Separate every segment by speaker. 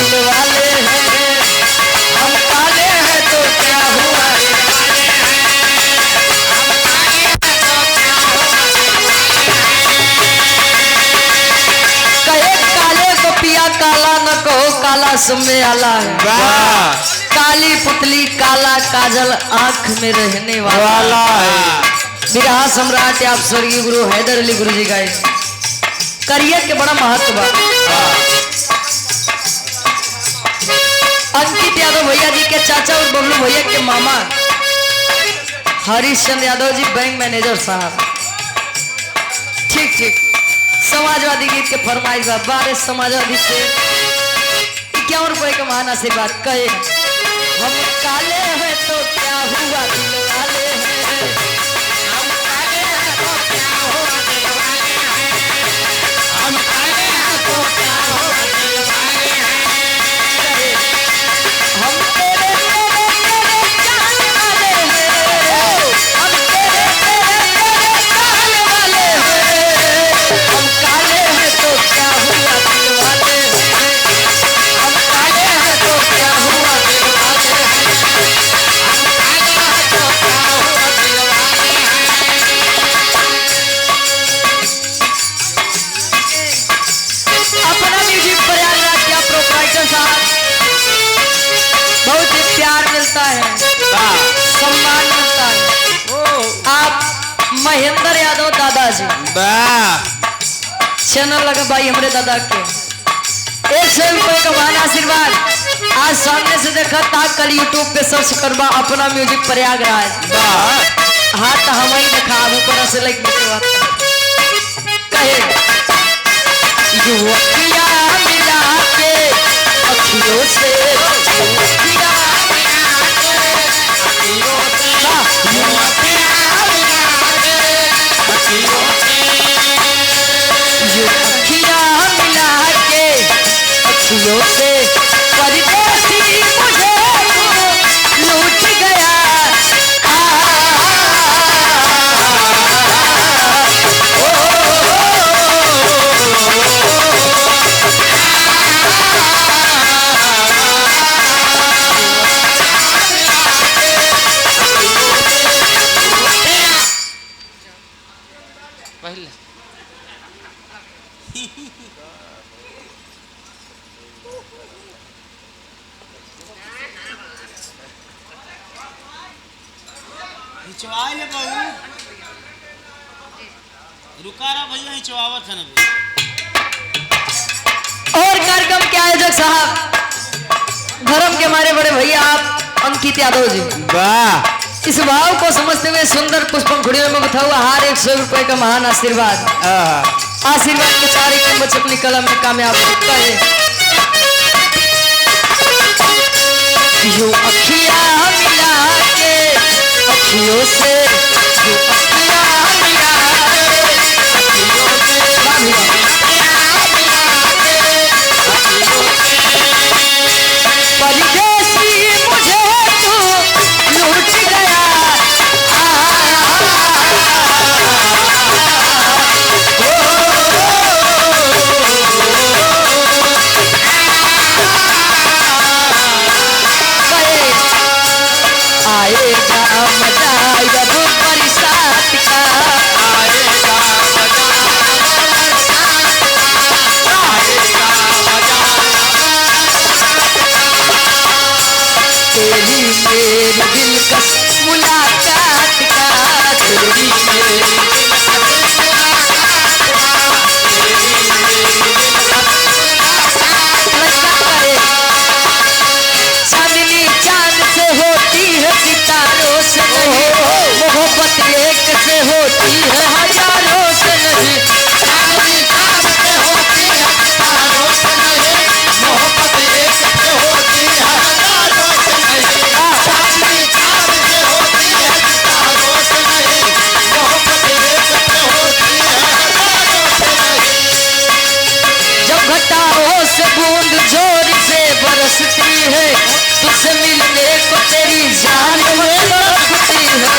Speaker 1: दिल वाले हैं, हम काले हैं तो क्या हुआ, कहे काले को पिया काला न कहो काला सुनने वाला है, काली पुतली काला काजल आंख में रहने वाला है। विरहा सम्राट आप स्वर्गीय गुरु हैदर अली गुरु जी का करियर के बड़ा महत्व है। अंकित यादव भैया जी के चाचा और बबलू भैया के मामा हरीशचंद्र यादव जी बैंक मैनेजर साहब। ठीक ठीक समाजवादी गीत के फरमाइश बारे समाजवादी से 51 रुपए का महान आशीर्वाद कहे, हम काले हैं तो क्या हुआ दिल वाले हैं, हम काले हैं तो क्या हुआ दिल वाले हैं, हम काले हैं तो क्या हुआ दिल वाले हैं, हम तेरे तेरे तेरे जान वाले हैं, हम तेरे तेरे तेरे जान वाले हैं, हम काले हैं तो क्या हुआ दिल वाले हैं, हम काले हैं तो क्या हुआ दिल वाले हैं, हम काले हैं तो क्या हुआ दिल वाले हैं। अपना म्यूजिक प्रयागराज के प्रोप्राइटर साहब बहुत ही प्यार मिलता है, सम्मान मिलता है। आप महेंद्र यादव दादाजी चैनल लगा भाई हमारे दादा के 100 रुपए का महान आशीर्वाद। आज सामने से देखा था, कल यूट्यूब पे सर्च करवा अपना म्यूजिक प्रयागराज, हाथ हम ही देखा ऊपर से लाइक कहे युवकिया मिला के अखियों से, युवकिया मिला के अखियों से, युवकिया मिला के अखियों से, युवकिया मिला के अखियों से परदेसी मुझे लूट गया, पहले
Speaker 2: हिचवाए बहू रुका रहा भैया हिचवावत है ना।
Speaker 1: और कार्यक्रम के आयोजक साहब धर्म के हमारे बड़े भैया आप अंकित यादव जी, इस भाव को समझते हुए सुंदर पुष्पंखुड़ियों में बिठा हुआ हार 100 रुपए का महान आशीर्वाद। आशीर्वाद के सारे कीमत अपनी कलम में कामयाब होता है। यूं अखियां मिला के अखियों से, यूं अखियां मिला के अखियों से, परदेसी मुझे तू लूट गया, आएगा मजा जब बरसात का, आएगा मजा आएगा मजा, तेरी मेरी दिलकश मुलाकात का, तेरी मेरी दिलकश मुलाकात का, तेरी मेरी दिलकश मुलाकात का। चांदनी चांद से होती है सितारों से नहीं, मोहब्बत एक से होती है हजारों से नहीं, चांदनी चांद से होती है सितारों से नहीं, मोहब्बत एक से होती है हजारों से नहीं, चांदनी चांद से होती है सितारों से नहीं, मोहब्बत एक से होती है हजारों से नहीं। जब घटाओं से बूंद जोर से बरसती है, तुझसे मिलने को तेरी जान में तड़पती है,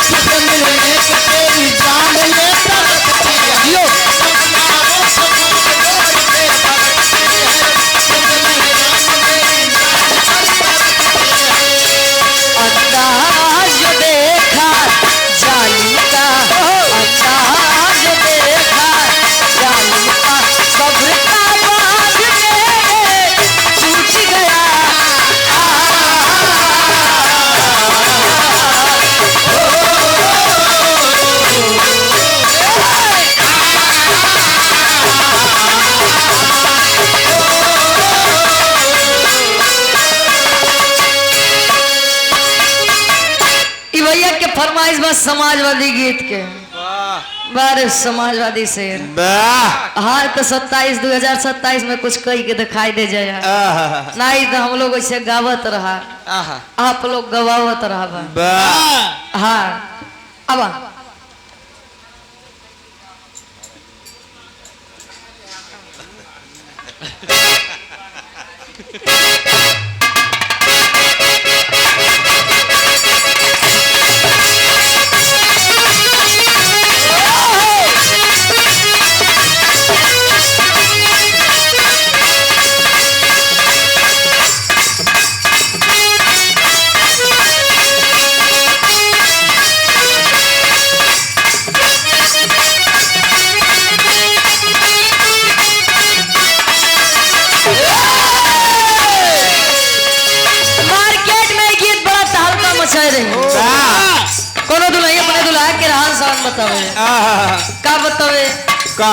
Speaker 1: तुझसे मिलने को तेरी जान में तड़पती है, फरमाइश बस समाजवादी गीत के
Speaker 3: वाह
Speaker 1: बारे समाजवादी शेर
Speaker 3: वाह
Speaker 1: हाँ तो 2027 में कुछ कही के दिखाई दे जाए
Speaker 3: आहा
Speaker 1: नहीं तो हम लोग ऐसे गावत रहा
Speaker 3: आहा
Speaker 1: आप लोग गवावत रहा
Speaker 3: वाह
Speaker 1: हाँ अब कोनो दुल्हन अपने दुल्हा के रहन सहन बतावे का बतावे
Speaker 3: का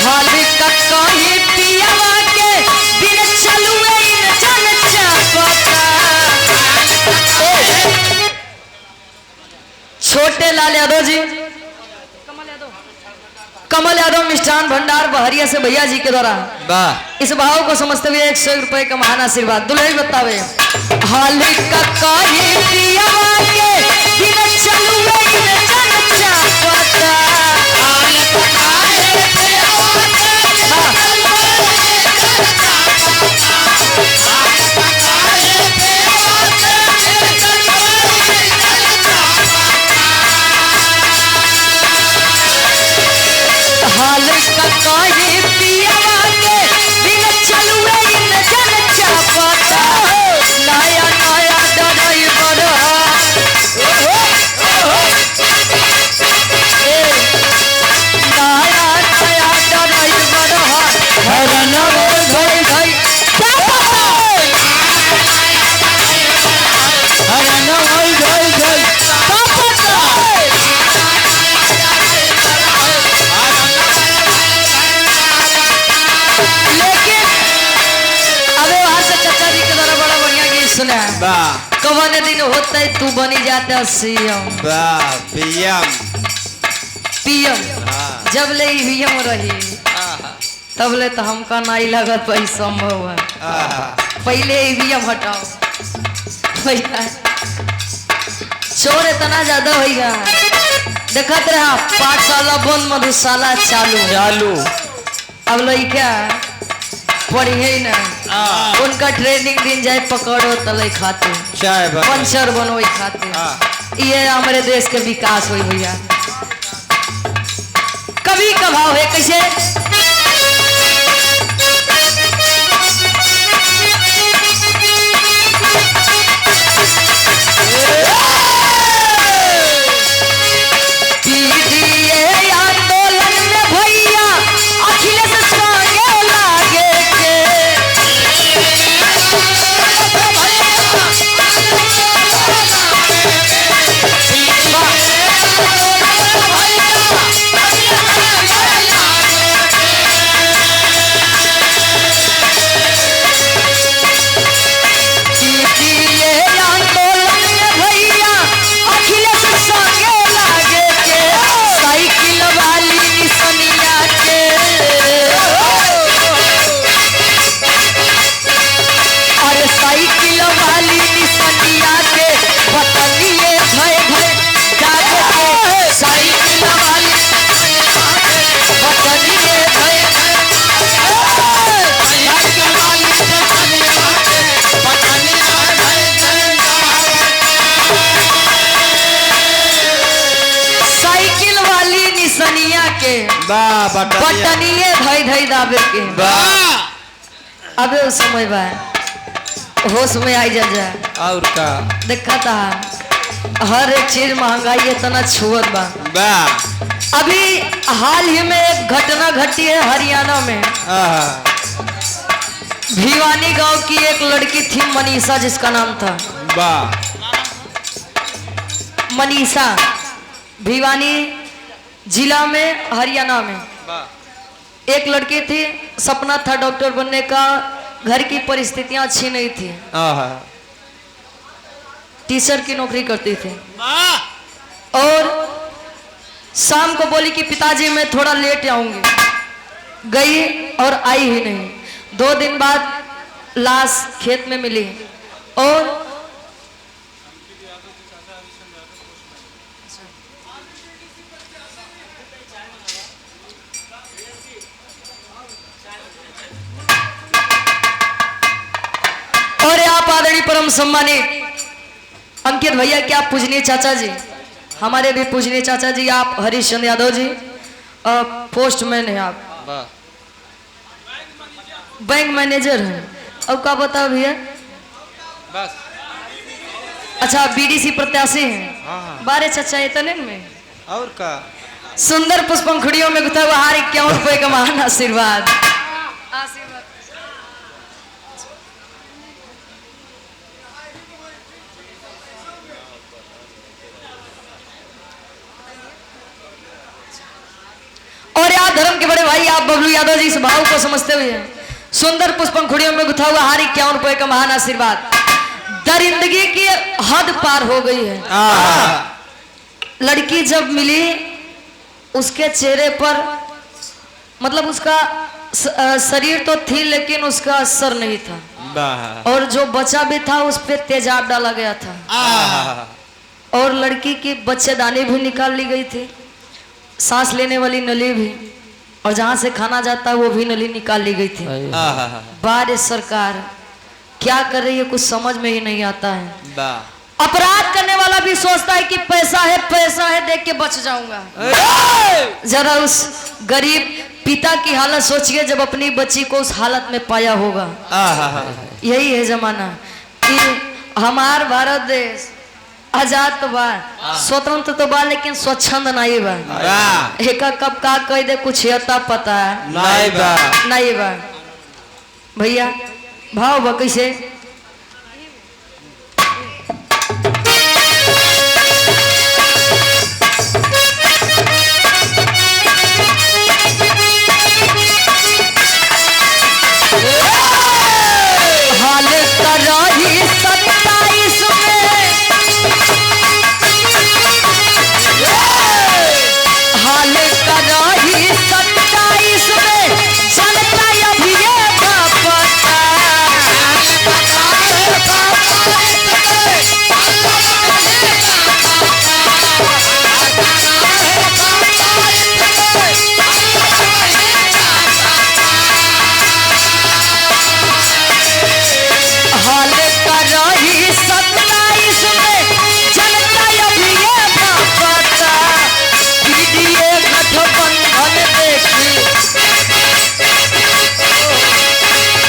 Speaker 1: हाली का कहीं पियावा के बिन चलुए इन जन चापता छोटे लाल यादव जी कमल यादव मिष्ठान भंडार बहरिया से भैया जी के द्वारा
Speaker 3: वाह
Speaker 1: इस भाव को समझते हुए 100 रुपए का महान आशीर्वाद दुल्हन बतावे हाली का कहीं पियावा के बिन चलुए इन जन चापता हाल का कहीं पियावा के बिन चलुए इन जन चापता नया नया डराई बड़ा नया नया डराई बड़ा हरन भई भई चापता हरन भई भई भई चापता लेकिन अबे वहां से चाचा जी के द्वारा बड़ा बढ़िया गीत सुना
Speaker 3: वाह
Speaker 1: कवन दिन होता है तू बनी जाता सीएम
Speaker 3: वाह पीएम
Speaker 1: पीएम
Speaker 3: हाँ
Speaker 1: जब ले ईवीएम रही
Speaker 3: आहा
Speaker 1: तब ले तो हमका नहीं लगत भाई संभव है
Speaker 3: आहा
Speaker 1: पहले ईवीएम हटाओ भैया चोर इतना ज्यादा हो गया देखत रहा पाठशाला बंद मधुशाला चालू
Speaker 3: चालू
Speaker 1: अब लड़का पढ़िए ना
Speaker 3: आ
Speaker 1: उनका ट्रेनिंग दिन जाए पकड़ो तले खाते
Speaker 3: चाय बन
Speaker 1: पंचर बनो खाते
Speaker 3: हाँ।
Speaker 1: ये हमारे देश के विकास हुई भैया कभी का भाव है कैसे पीडीए आंदोलन में भैया अखिलेश संगे लागे के पीडीए आंदोलन में भैया अखिलेश संगे लागे के साइकिल वाली निसनिया के अरे साइकिल वाली निसनिया के बतलिए भय भय जागे के साइकिल वाली बतलिए भय साइकिल वाली साइकिल वाली निसनिया के
Speaker 3: वाह बटनिया
Speaker 1: बटनिए धई धई दाबे के
Speaker 3: वाह
Speaker 1: अबे उस समय बा होश में आई जा
Speaker 3: और का
Speaker 1: देखा था हर एक चीज महंगाई इतना छुअत बा
Speaker 3: वाह
Speaker 1: अभी हाल ही में एक घटना घटी है हरियाणा में
Speaker 3: आहा
Speaker 1: भिवानी गांव की एक लड़की थी मनीषा जिसका नाम था
Speaker 3: वाह
Speaker 1: मनीषा भिवानी जिला में हरियाणा में
Speaker 3: वाह
Speaker 1: एक लड़की थी सपना था डॉक्टर बनने का घर की परिस्थितियां अच्छी नहीं थी
Speaker 3: आहा
Speaker 1: टीचर की नौकरी करती थी
Speaker 2: वाह
Speaker 1: और शाम को बोली कि पिताजी मैं थोड़ा लेट आऊंगी। गई और आई ही नहीं। 2 दिन बाद लाश खेत में मिली और आप आदरणीय परम सम्मानित अंकित भैया क्या पूजनीय चाचा जी, हमारे भी पूजनीय चाचा जी, आप हरीशचंद्र यादव जी पोस्टमैन है, आप
Speaker 3: वाह
Speaker 1: बैंक मैनेजर हैं। अब क्या बताओ भैया?
Speaker 3: बस
Speaker 1: अच्छा बीडीसी प्रत्याशी हैं।
Speaker 3: हाँ।
Speaker 1: 12 चाचा इतने में
Speaker 3: और का
Speaker 1: सुंदर पुष्पंखुड़ियों में गुथा हुआ हार 51 रुपए का महान आशीर्वाद। और आप धर्म के बड़े भाई आप बबलू यादव जी इस भाव को समझते हुए सुंदर पुष्पंखुड़ियों में गुथा हुआ हार 51 रुपए का महान आशीर्वाद। दरिंदगी की हद पार हो गई है। लड़की जब मिली उसके चेहरे पर मतलब उसका शरीर तो थी लेकिन उसका असर नहीं था और जो बच्चा भी था उस पर तेजाब डाला गया था और लड़की की बच्चेदानी भी निकाल ली गई थी, सांस लेने वाली नली भी, और जहां से खाना जाता है वो भी नली निकाल ली गई थी। बार सरकार क्या कर रही है कुछ समझ में ही नहीं आता है। अपराध करने वाला भी सोचता है कि पैसा है देख के बच जाऊंगा। जरा उस गरीब पिता की हालत सोचिए जब अपनी बच्ची को उस हालत में पाया होगा। यही है जमाना कि हमार भारत देश आजाद तो बा, स्वतंत्र तो बा, लेकिन स्वच्छंद नहीं बा। एक कब का कह दे कुछ अता पता नहीं बा भैया। भाव बा कैसे? हाल कराही 27 में, हाल कराही 27 में, जनता अभी ये पता। हाल कराही 27 में, जनता अभी ये पता। पीडीए गठबंधन देखी,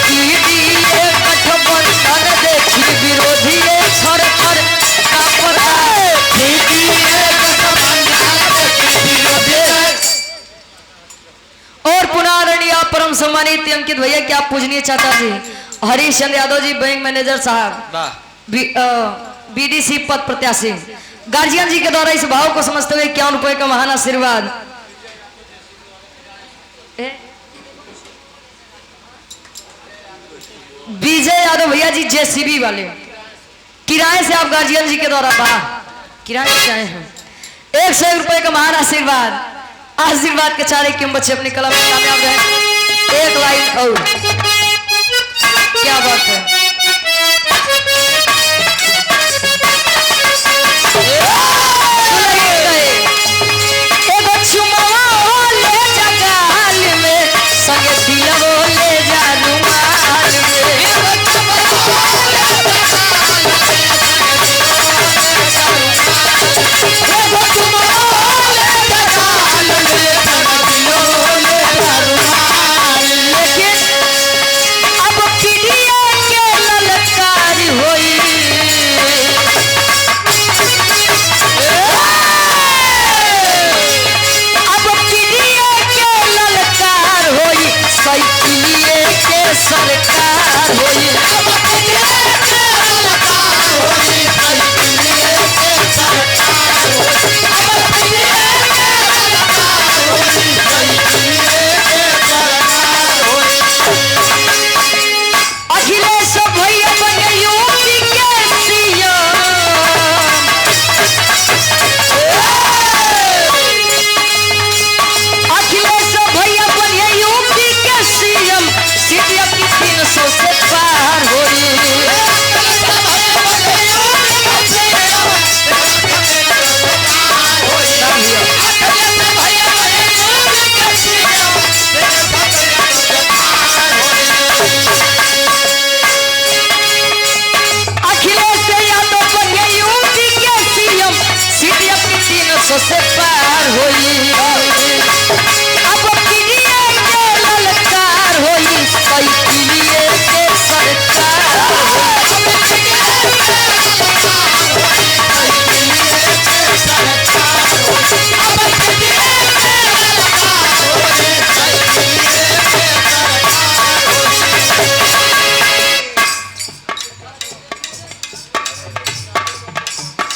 Speaker 1: पीडीए गठबंधन देखी, विरोधी छर छर कापर। पीडीए गठबंधन देखी, विरोधी। और पुनः आदरणीय परम सम्मानित अंकित भैया क्या पूजनीय चाचा जी हरीशचंद्र यादव जी बैंक मैनेजर साहब, बीडीसी पद प्रत्याशी, गार्जियन जी के द्वारा इस भाव को समझते हुए 51 रुपए का महान आशीर्वाद। विजय यादव भैया जी जेसीबी वाले, किराए से आप गार्जियन जी के द्वारा किराए से आए हैं। 100 रुपए का महान आशीर्वाद। आशीर्वाद के चारे क्यों बच्चे अपनी कला में कामयाब रहे। एक लाइन और क्या बात है। एगो चुमवा ले जा गाल में, संगे दिलवो ले जा रुमाल में। एगो चुमवा ले जा गाल में, एगो चुमवा ले जा गाल में, दिलवो ले जा रुमाल। लेकिन अब पीड़िया के ललकार होई, अब पीड़िया के ललकार होई, साइकिलिए के सरकार होई। अब पीड़िया के ललकार होई, साइकिलिए के सरकार होई। अब पीड़िया के ललकार होई, साइकिलिए के सरकार होई। अखिलेश भैया बने यूपी के सीएम,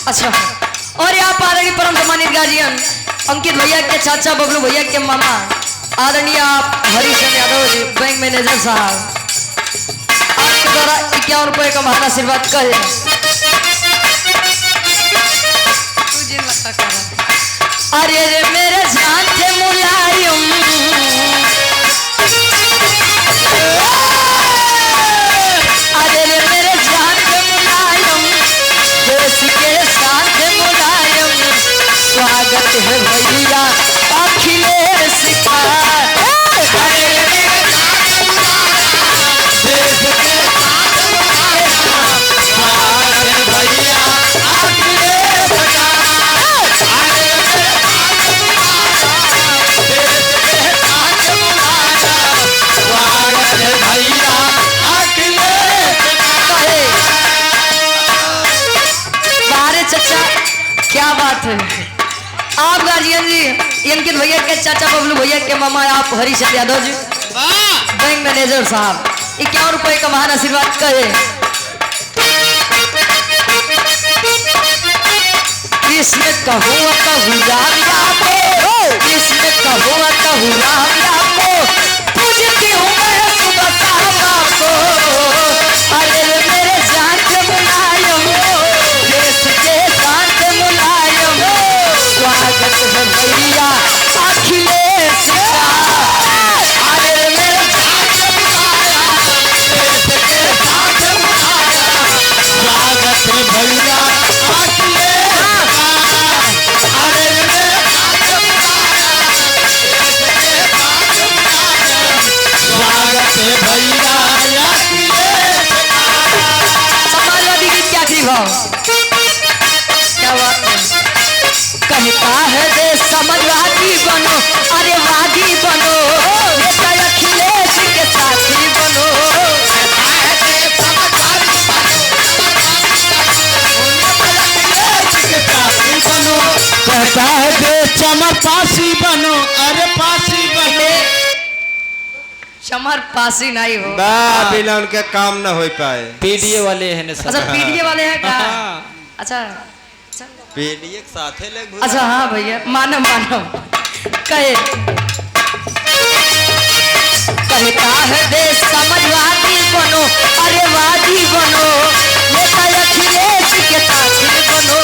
Speaker 1: अच्छा, और यहाँ पर आ रही परम सम्मानित गार्जियन अंकित भैया के चाचा बबलू भैया के मामा आदरणीय आप हरीशचंद्र यादव जी बैंक मैनेजर साहब, आपके द्वारा 51 रुपए का महान आशीर्वाद कहे। अरे रे मेरे जान थे मुलायम, अरे रे मेरे जान थे मुलायम, देश के साथ मुलायम, स्वागत है भैया अखिलेश का। अरे रे मेरे जान मुलायम, देश के साथ मुलायम, स्वागत है भैया अखिलेश का। चाचा क्या बात है, आप गार्जियन जी अंकित भैया के चाचा बबलू भैया के मामा आप हरीशचंद्र यादव जी बैंक मैनेजर साहब 51 रुपए का महान आशीर्वाद कहे। कृष्ण कहूँ कहूँ राम को, कृष्ण कहूँ कहूँ राम को, पूजती हूँ मैं सुबह शाम आपको। अरे मेरे जान के मुलायम, देश के शांत मुलायम, स्वागत है भैया अखिलेश का। अरे मेरे जान के मुलायम, देश के शांत मुलायम, स्वागत है भैया अखिलेश का। अरे मेरे जान के मुलायम, देश के शांत मुलायम, स्वागत है भैया अखिलेश का। समाजवादी गीत क्या थी भाव, क्या बात है। कहता है देश समाजवादी बनो, अरे वादी बनो, नेता अखिलेश के साथी बनो। कहता है देश समाजवादी बनो,
Speaker 2: कहता है देश चमर पासी बनो, अरे पासी बनो।
Speaker 1: चमर पासी नहीं हो,
Speaker 2: बिना उनके काम न हो पाए।
Speaker 3: पीडीए वाले हैं ना
Speaker 1: अच्छा पीडीए वाले हैं क्या? अच्छा
Speaker 2: पीडीए के साथ है ले।
Speaker 1: अच्छा हाँ भैया मानव मानव कहे। कहता है देश समाजवादी बनो, अरे वादी बनो, नेता अखिलेश के साथी बनो।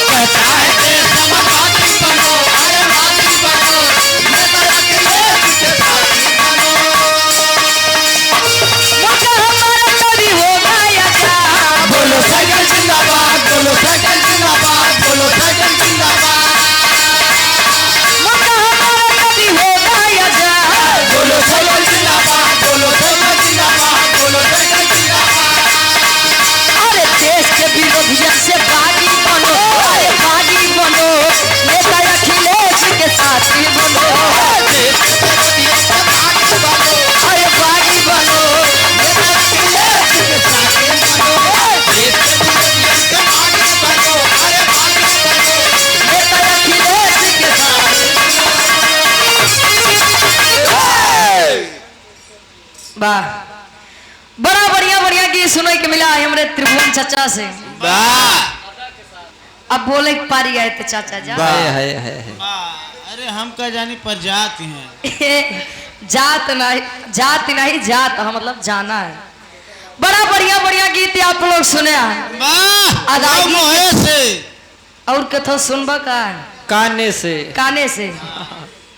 Speaker 1: कहता है देश समाजवादी बनो, अरे वादी बनो, नेता अखिलेश के साथी बनो। मुझे हमारा कभी होगा या क्या, बोलो साइकिल जिंदाबाद, बोलो साइकिल जिंदाबाद, बोलो साइकिल जिंदाबाद। मुझे हमारा कभी होगा या क्या, बोलो साइकिल जिंदाबाद, बोलो साइकिल जिंदाबाद, बोलो साइकिल जिंदाबाद। अरे देश के विरोधियों से बागी बनो, अरे बागी बनो, नेता अखिलेश के साथी बनो। देश के विरोधियों से बागी बनो, अरे बागी बनो, नेता अखिलेश के साथी बनो। देश के विरोधियों से बागी बनो, अरे बागी बनो, नेता अखिलेश के साथी बनो। वाह, बड़ा बढ़िया बढ़िया गीत सुने के मिला है हमारे त्रिभुवन चाचा से। अब बोले पारी आए थे चाचा जा।
Speaker 3: है।
Speaker 2: अरे हम का जानी पर जात हैं।
Speaker 1: जात नहीं जात हाँ, मतलब जाना है। बड़ा बढ़िया बढ़िया गीत आप लोग सुने हैं। अदायगी
Speaker 2: से
Speaker 1: और कथो सुनबा का
Speaker 3: काने से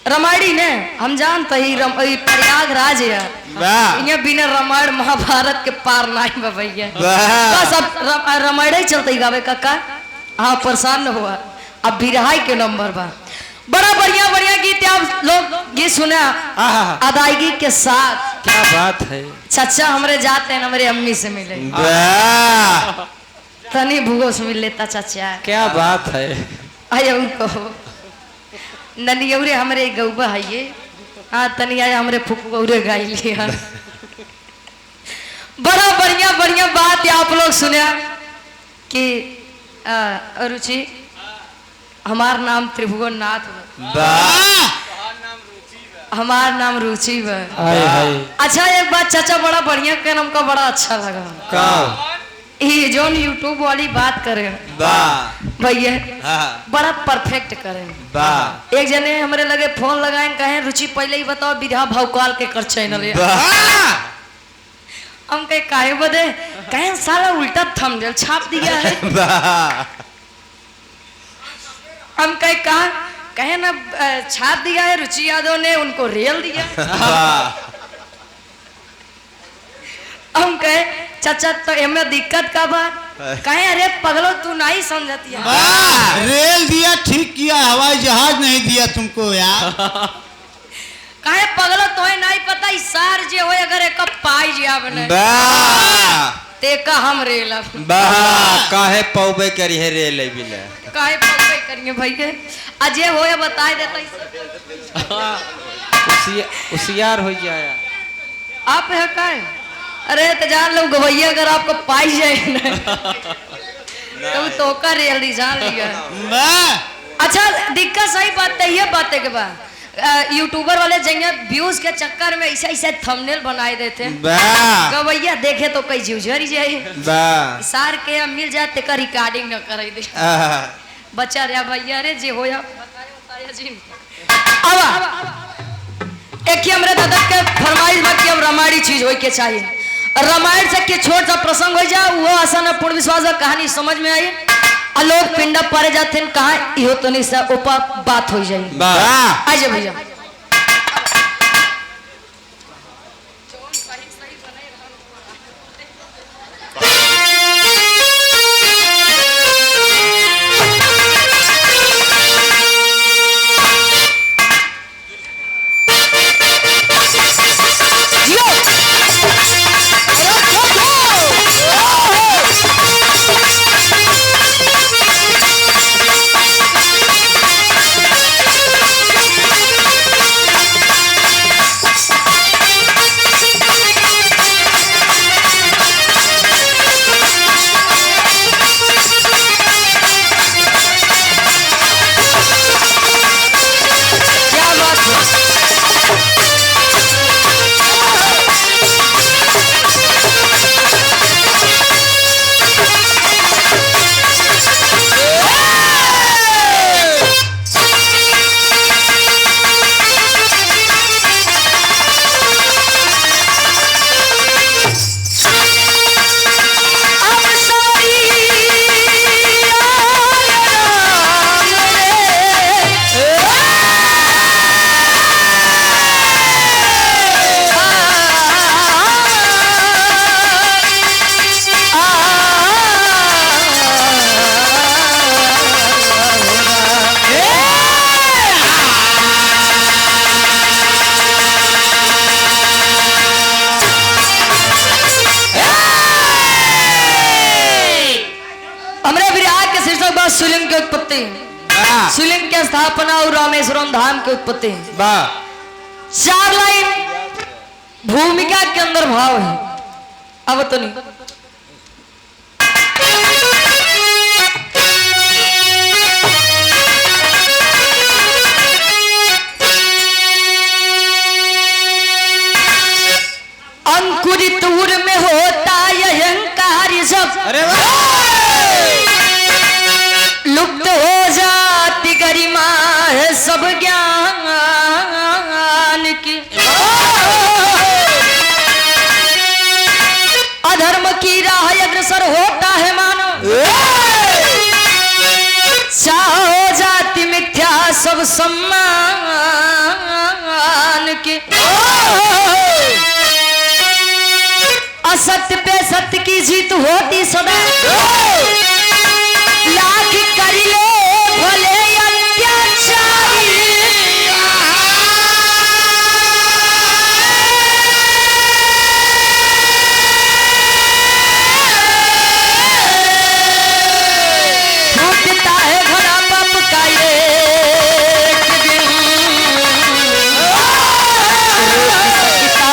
Speaker 3: रामायणी ने हम जानते ही प्रयागराज है, यहाँ बिना रामायण महाभारत के पार नहीं भैया। बस अब रामायण ही चलते ही गावे काका, हाँ परेशान न हुआ। अब बिरहाई के नंबर बा। बड़ा बढ़िया बढ़िया गीत आप लोग गीत सुना अदायगी के साथ। क्या बात है।
Speaker 1: चाचा हमारे जाते हैं हमारे अम्मी से मिले, तनी भूगो से मिल लेता चाचा।
Speaker 3: क्या बात है।
Speaker 1: आये उनको ननियौरे हमारे गौबा है ये, हाँ तनी आया हमारे फुकौरे गाई लिया। बड़ा बढ़िया बढ़िया बात आप लोग सुना कि रुचि हमार नाम त्रिभुवन नाथ।
Speaker 3: हमार नाम रुचि बा।
Speaker 2: हाय हाय
Speaker 3: अच्छा एक बात चाचा बड़ा बढ़िया के हमको बड़ा अच्छा लगा
Speaker 2: का
Speaker 3: ये जो यूट्यूब वाली बात करे भैया बड़ा परफेक्ट करे। एक जने हमरे लगे फोन लगाए कहे रुचि पहले ही बताओ विधा भौकाल के कर चैनल है। हम कहे काहे बदे कहे साला उल्टा थंबनेल छाप दिया है। हम कहे कहा कहे ना छाप दिया है रुचि यादव ने उनको रेल दिया। हम कहे चाचा तो एमे दिक्कत का बात कहे अरे पगलो तू नहीं समझती है।
Speaker 2: रेल दिया ठीक किया हवाई जहाज नहीं दिया तुमको यार।
Speaker 3: कहे पगलो तो नहीं पता सार जे हो अगर एक पाई जे बने ते का हम रेल
Speaker 4: काहे पौबे करी है रेल बिले
Speaker 3: काहे पौबे करिए भैया अजय हो बता देता
Speaker 4: उसियार हो जाया
Speaker 3: आप है काहे अरे तो जान लो गवैया अगर आपको पाई जाए ना तो का रेल दी जान लिया। अच्छा दिक्कत सही बात है ये बात है के बाद यूट्यूबर वाले जगह व्यूज के चक्कर में ऐसे ऐसे थंबनेल बनाए देते गवैया देखे तो कई जीवझरी जाए सार के मिल जाए ते का रिकॉर्डिंग न करे दे बच्चा रे भैया रे जे होया बताया जी। अब एक ही हमरे दादा के फरमाइश बा कि अब रामायणी चीज होय के चाहिए। रामायण से के छोट सा प्रसंग हो जा वो आसान पूर्ण विश्वास कहानी समझ में आई लोग पिंडा पारे जाते हैं कहा इहो तो नहीं सा ऊपर बात हो जाए आइए भैया। शिवलिंग की उत्पत्ति शिवलिंग की स्थापना और रामेश्वरम धाम की उत्पत्ति 4 लाइन भूमिका के अंदर भाव है। अब तो नहीं अंकुरित उर में होता यह अहंकार सब
Speaker 4: अरे
Speaker 3: लुप्त हो जाती गरिमा है सब ज्ञान की। अधर्म की राह अग्रसर होता है मानो चाहो जाति मिथ्या सब सम्मान के। असत्य पे सत्य की जीत होती सदा लाख कर ले भले अत्याचारी। टूटता है घड़ा बाप का एक दिन रोक सकता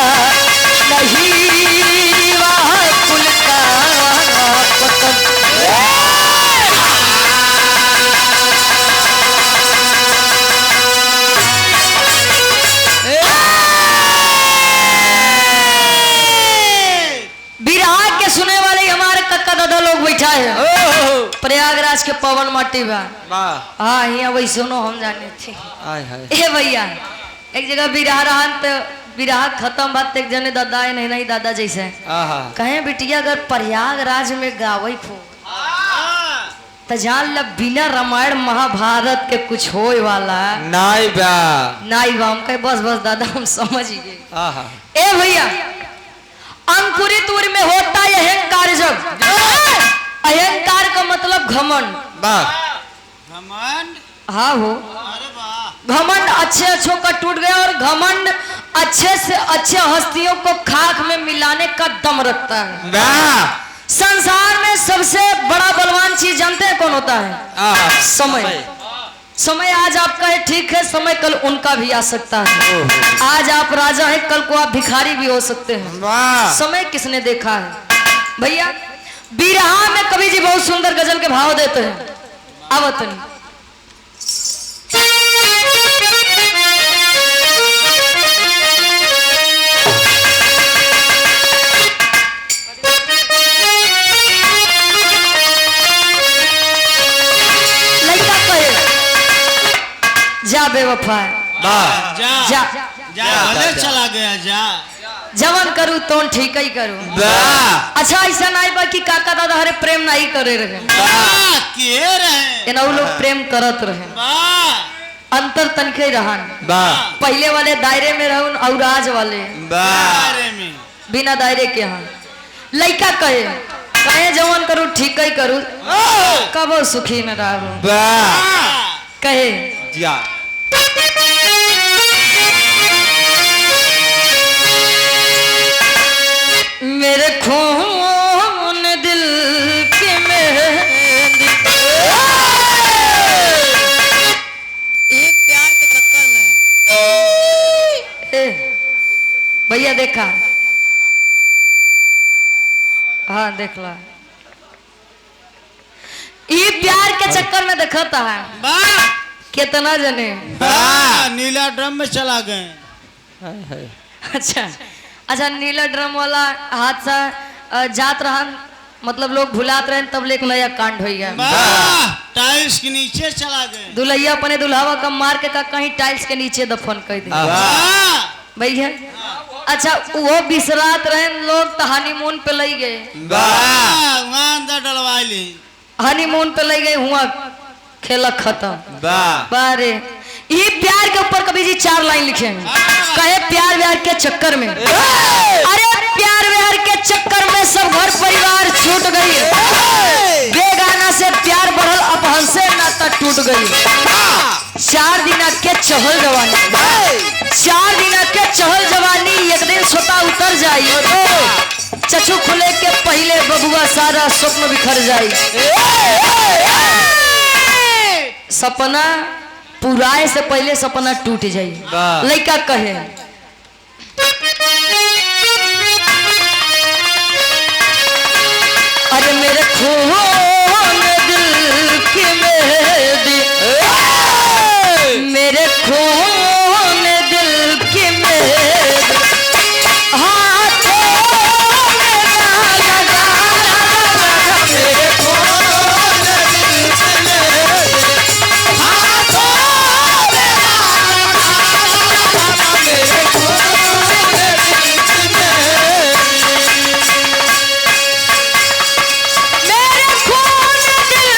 Speaker 3: नहीं वह कुल का प्रयागराज के पवन माटी बा।
Speaker 4: वाह
Speaker 3: हाँ यहाँ वही सुनो हम जाने थे।
Speaker 4: आय हाय
Speaker 3: ए भैया एक जगह बिरहा रहन तो बिरहा खत्म बात एक जने दादा है नहीं दादा जैसे
Speaker 4: आहा
Speaker 3: कहे बिटिया अगर प्रयागराज में गावई खो तो जान लब बिना रामायण महाभारत के कुछ होए वाला
Speaker 4: नाई बा
Speaker 3: नाई बा। हम कहे बस बस दादा हम समझ गए।
Speaker 4: आहा
Speaker 3: ए भैया अंकुरित उर में होता है अहंकार। जब अहंकार का मतलब घमंड।
Speaker 4: वाह
Speaker 3: हाँ हो घमंड अच्छे अच्छों का टूट गया और घमंड अच्छे से अच्छे हस्तियों को खाक में मिलाने का दम रखता है।
Speaker 4: वाह
Speaker 3: संसार में सबसे बड़ा बलवान चीज जानते हैं कौन होता है?
Speaker 4: आहा
Speaker 3: समय। समय आज आपका है ठीक है, समय कल उनका भी आ सकता है। आज आप राजा हैं कल को आप भिखारी भी हो सकते हैं।
Speaker 4: वाह
Speaker 3: समय किसने देखा है भैया? बिरहा में कवि जी बहुत सुंदर गजल के भाव देते हैं। आवतनी जा बेवफा
Speaker 4: वाह
Speaker 2: जा
Speaker 3: जा
Speaker 2: जा भले चला गया जा
Speaker 3: जवन करूँ तो ठीक ही करूँ।
Speaker 4: वाह
Speaker 3: अच्छा ऐसा नहीं बा कि काका दादा हरे प्रेम नहीं करे रहे।
Speaker 2: वाह के रहे
Speaker 3: ये लोग प्रेम करत रहे।
Speaker 2: वाह
Speaker 3: अंतर तनखे रहन।
Speaker 4: वाह
Speaker 3: पहले वाले दायरे में रहन और आज वाले
Speaker 4: वाह
Speaker 2: बारे में
Speaker 3: बिना दायरे के हैं। लड़का कहे कहे जवन करूँ ठीक ही करूँ कबो सुखी न रहूं।
Speaker 4: वाह
Speaker 3: कहे
Speaker 4: जा
Speaker 3: मेरे खून दिल की मेहंदी एक प्यार के चक्कर में भैया देखा हाँ देख ला ये प्यार के चक्कर में दिखाता है
Speaker 2: वाह
Speaker 3: कितना जने।
Speaker 2: वाह नीला ड्रम में चला गए।
Speaker 3: अच्छा अच्छा नीला ड्रम वाला हादसा जात रहा मतलब लोग भुलात रहे तब एक नया कांड हो गया।
Speaker 2: वाह टाइल्स के नीचे चला गए।
Speaker 3: दुल्हैया अपने दुल्हावा का मार के का कहीं टाइल्स के नीचे दफन कर दे
Speaker 2: वाह
Speaker 3: भैया। अच्छा वो बिसरात रहे लोग तो हनीमून पे ले गए।
Speaker 2: वाह वहाँ अंदर डलवा ली।
Speaker 3: हनीमून पे ले गए हुआ खेला खत्म।
Speaker 4: वाह
Speaker 3: बारे ये प्यार के ऊपर कभी जी 4 लाइन लिखे हैं। कहे प्यार व्यार के चक्कर में अरे प्यार व्यार के चक्कर में सब घर परिवार छूट गई। बेगाना से प्यार बढ़ल अपहन से नाता टूट गई। 4 दिन के चहल जवानी 4 दिन के चहल जवानी एक दिन सोता उतर जाई। चचू खुले के पहले बबुआ सारा स्वप्न बिखर जाई। सपना पुराए से पहले सपना टूट जाई। लड़का कहे अरे मेरे खून दिल की मेहंदी मेरे खून दिल की मेहंदी हाथों में लगा मेरे खून दिल की मेहंदी हाथों में लगा मेरे खून दिल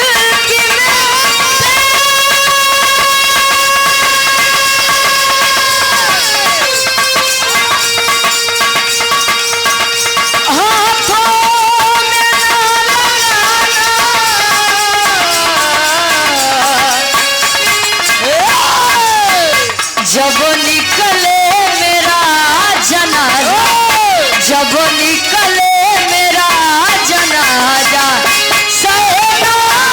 Speaker 3: की जब निकले मेरा जनाजा जब निकले मेरा जनाजा सहनाइयाँ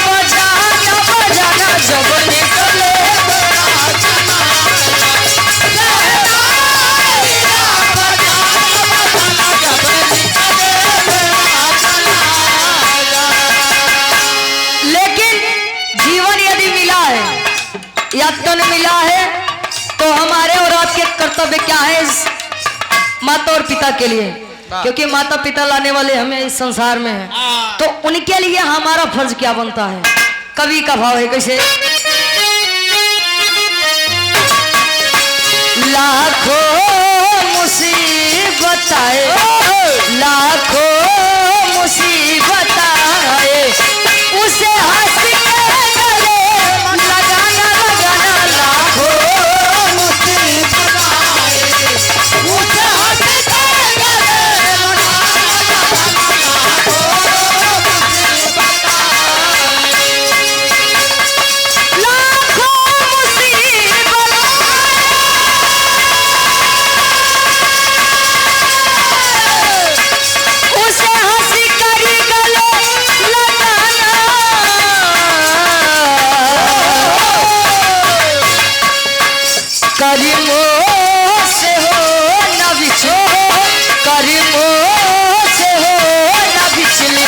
Speaker 3: बजाना बजाना जब निकले मेरा जनाजा सहनाइयाँ बजाना बजाना जब निकले मेरा जनाजा। लेकिन जीवन यदि मिला है या तन मिला है तो हमारे और आपके कर्तव्य क्या है माता और पिता के लिए? क्योंकि माता पिता लाने वाले हमें इस संसार में हैं, तो उनके लिए हमारा फर्ज क्या बनता है। कवि का भाव है कैसे, लाखों मुसीबत आए, लाखों मुसीबत आए, उसे हंस के गले लगाना लगाना, लाखों मुसीबत आए, उसे हंस के गले करीमो से हो न बिछो, करीमो से हो न बिछले,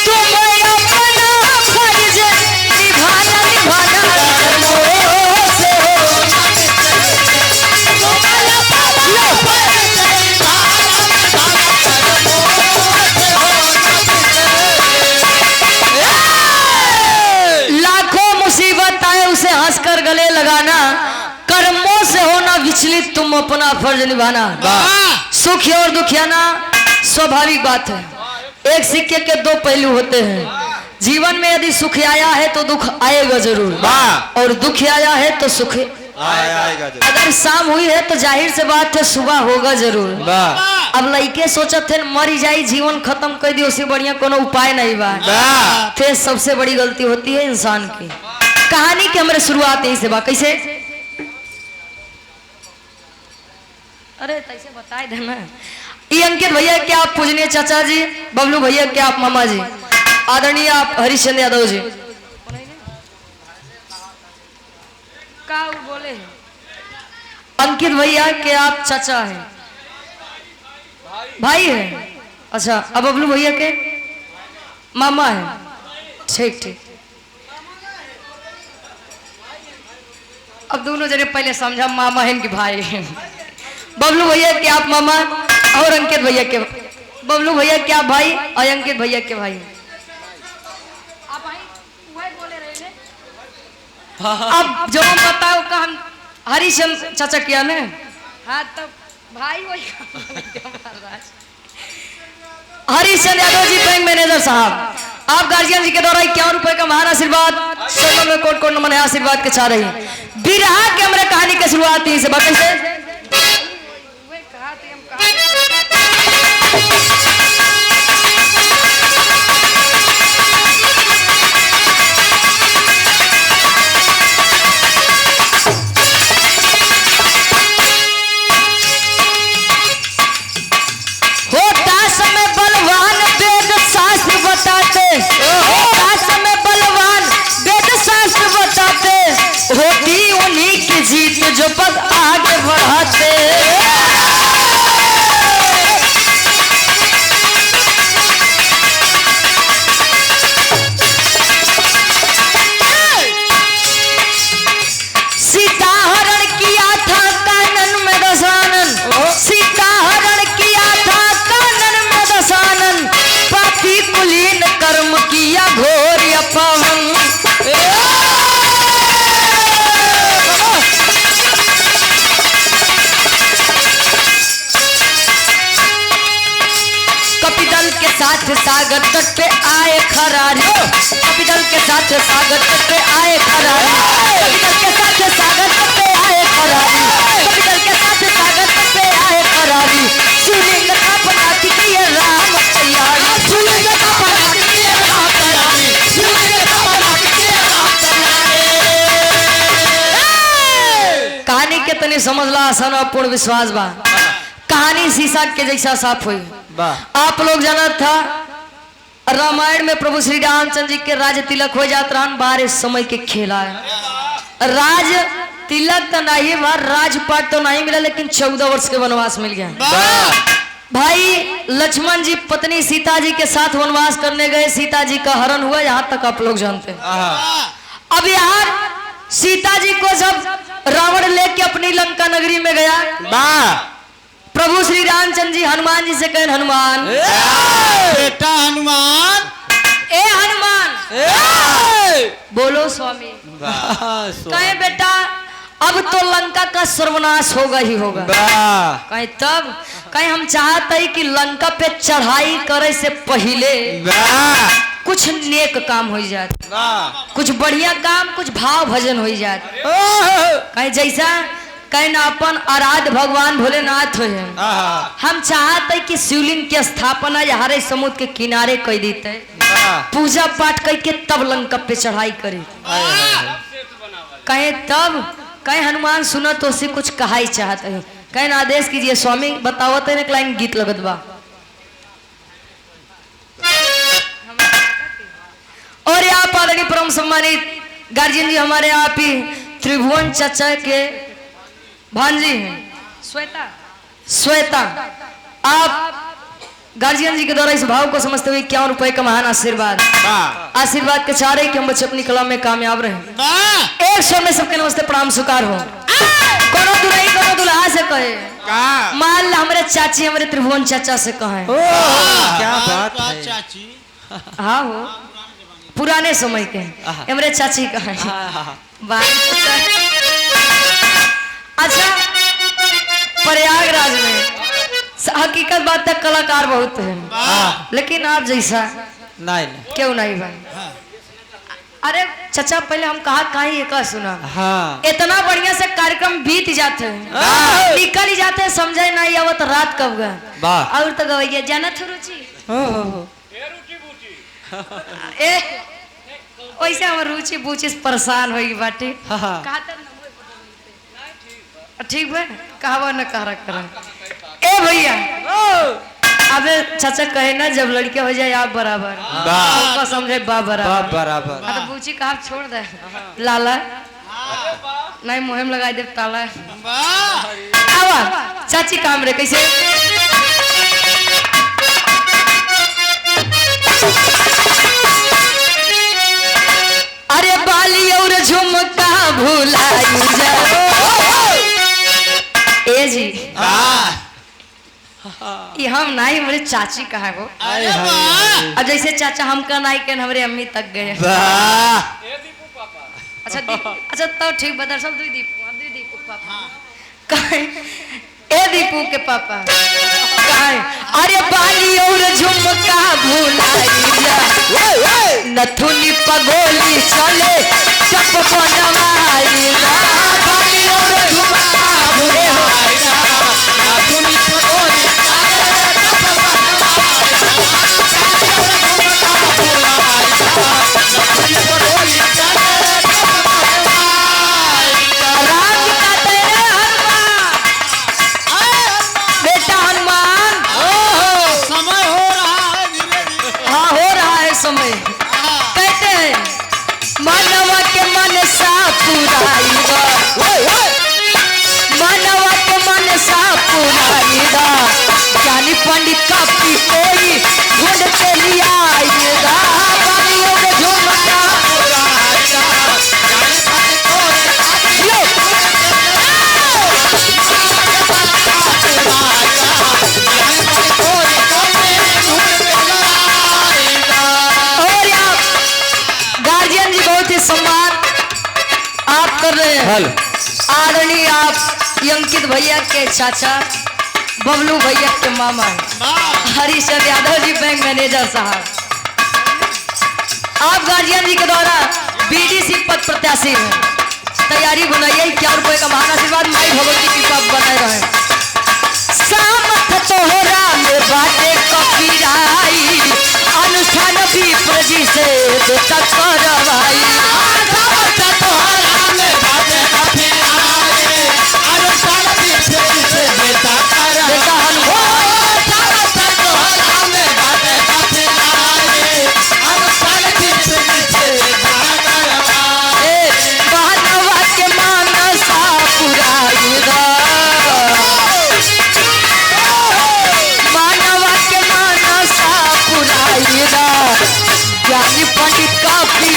Speaker 3: तुम अपना फर्ज निभाना निभाना, करीमो से हो न बिछले, तुम अपना फर्ज निभाना निभाना। लाखों मुसीबत आए उसे हंसकर गले लगाना, कर्मों से होना विचलित तुम अपना फर्ज निभाना। सुखी और दुखियाना स्वाभाविक बात है, एक सिक्के के दो पहलू होते हैं। जीवन में यदि सुख आया है तो दुख आएगा जरूर, और दुख आया है तो सुख
Speaker 4: आएगा जरूर।
Speaker 3: अगर शाम हुई है तो जाहिर से बात है सुबह होगा जरूर। अब लड़के सोचत थे मरी जाई जीवन खत्म कर दी, उससे बढ़िया कोनो उपाय नहीं बा। फिर सबसे बड़ी गलती होती है इंसान की। कहानी की हमारे शुरुआत यही से बा, कैसे, अरे तैसे बताए दे मैं। ये अंकित भैया क्या आप पूजनीय चाचा जी, बबलू भैया क्या आप मामा जी, आदरणीय आप हरिश्चंद्र यादव जी, का बोले अंकित भैया के आप चाचा हैं, भाई हैं, अच्छा अब बबलू भैया के मामा हैं, ठीक ठीक। अब दोनों जने पहले समझा मामा हैं कि भाई हैं। बबलू भैया के आप मामा और अंकित भैया के, बबलू भैया के आप भाई और अंकित भैया के भाई। अब जो हम बताओ का हम हरिश्चंद्र चाचा किया ने, हाँ तब भाई वही हरिश्चंद्र यादव जी बैंक मैनेजर साहब, आप गार्जियन जी के द्वारा 51 रुपए का महान आशीर्वाद सोनम में कोट कोट नमन आशीर्वाद के चाह रही है। बिरहा के हमारे कहानी की शुरुआत यहीं से बाकी से होती उन्हीं की जीत जो पद आगे बढ़ाते। सीता हरण किया था कानन में दशानन, सीता हरण किया था कानन में दशानन, पापी कुलीन कर्म किया घोर अपवन। साथ सागर तट पे आए खरारी, कपिदल के साथ सागर तट पे आए खरारी, कपिदल के साथ सागर तट पे आए खरारी, कपिदल के साथ सागर तट पे आए खरारी। शिवलिंग का बनाती की राम तैयारी, शिवलिंग का बनाती की राम तैयारी, शिवलिंग का बनाती की राम तैयारी। कहानी के तनी समझला आसान और पूर्ण विश्वास बा। कहानी शीशा के जैसा साफ हुई। आप लोग जाना था रामायण में प्रभु श्री रामचंद्र जी के राज तिलक हो जात रहन, 12 समय के खेला है। राज तिलक तो नहीं बा, राजपाट तो नहीं मिला, लेकिन 14 वर्ष के वनवास मिल गया। भाई लक्ष्मण जी पत्नी सीता जी के साथ वनवास करने गए, सीता जी का हरण हुआ, यहाँ तक आप लोग जानते हैं। अब यार सीता जी को जब रावण लेके अपनी लंका नगरी में गया, प्रभु श्री रामचंद्र जी हनुमान जी से कहें हनुमान
Speaker 2: बेटा हनुमान
Speaker 3: ए हनुमान बोलो स्वामी कहे बेटा अब तो लंका का सर्वनाश होगा ही होगा कहे तब कहे हम चाहते हैं कि लंका पे चढ़ाई करे से पहले कुछ नेक काम हो जाए कुछ बढ़िया काम कुछ भाव भजन हो जाए कहे जैसा कहे ना अपन आराध्य भगवान भोलेनाथ हो हम चाहते हैं कि शिवलिंग की स्थापना हरे समुद्र के किनारे कर देते पूजा पाठ करके तब लंका पे चढ़ाई करे कहे तब कहे हनुमान सुनो तो उसे कुछ कहा ही चाहते हैं कहे ना आदेश कीजिए स्वामी बताओ तो एक लाइन गीत लगत बा और यहाँ पादनी परम सम्मानित गार्जियन जी हमारे यहाँ पे त्रिभुवन चाचा के भांजी हैं श्वेता आप गार्जियन जी के द्वारा इस भाव को समझते हुए 51 रुपए का महान आशीर्वाद के चाह रहे कि हम बच्चे अपनी कला में कामयाब रहे एक स्वर में सबके नमस्ते प्रणाम स्वीकार हो कोनो दुल्हई कोनो दुल्हा से कहे मान ला हमारे चाची हमारे त्रिभुवन चाचा से कहे
Speaker 4: क्या बात है
Speaker 2: चाची
Speaker 3: हाँ हो पुराने समय के हमारे चाची कहे अच्छा प्रयागराज में हकीकत बात तक कलाकार बहुत है लेकिन आप जैसा
Speaker 4: नहीं
Speaker 3: क्यों नहीं भाई अरे चाचा पहले हम कहा ये कहा सुना
Speaker 4: हाँ
Speaker 3: इतना बढ़िया से कार्यक्रम बीत जाते हैं निकल ही जाते हैं समझे नहीं आवत रात कब गए और तो गवैया जाना थो रुचि वैसे हम रुचि बूची परेशान होगी बाटी ठीक है कहा न कह रहा ए भैया अबे चाचा कहे ना जब लड़के हो जाए आप बराबर समझे बा बराबर तो बूची कहा छोड़ दे लाला नहीं मुहिम लगा दे ताला आवा चाची काम रे कैसे अरे बाली और झुमका भुलाई जाओ ए जी ये हम नहीं हमारे चाची कहा गो और जैसे चाचा हम का नहीं के हमारे अम्मी तक गए अच्छा तो ठीक बता सब दुई दीपू पापा ए दीपू के पापा अरे बाली और झुमका भुलाई नथुनी पगोली चले चप बनवाई बाली और झुमका भुलाई नथुनी पगोली समय कहते हैं मानव के मन सा पुराईगा मानव के मन सा पुराईगा ज्ञानी पंडित का भी कोई ढूंढ के लिया आएगा बालियों के झुमका सम्मान आप कर रहे हैं आदरणीय आप अंकित भैया के चाचा बबलू भैया के मामा हरीशचंद्र यादव जी बैंक मैनेजर साहब आप गार्जियन जी के द्वारा बीडीसी पद प्रत्याशी हैं तैयारी बनाइए 51 रुपए का महान आशीर्वाद माई भगवती की कृपा बनाए रहे सामत तोहरा में बातें कपीराई अनुष्ठान भी प्रजी से बेटा करवाई तोहरा में बातें कपीराई अनुष्ठान भी प्रजी से बेटा करवाई तोहरा में बातें कपीराई अनुष्ठान भी प्रजी से बेटा करवाई मानवा के मानसा पुराईगा ज्ञानी पंडित का भी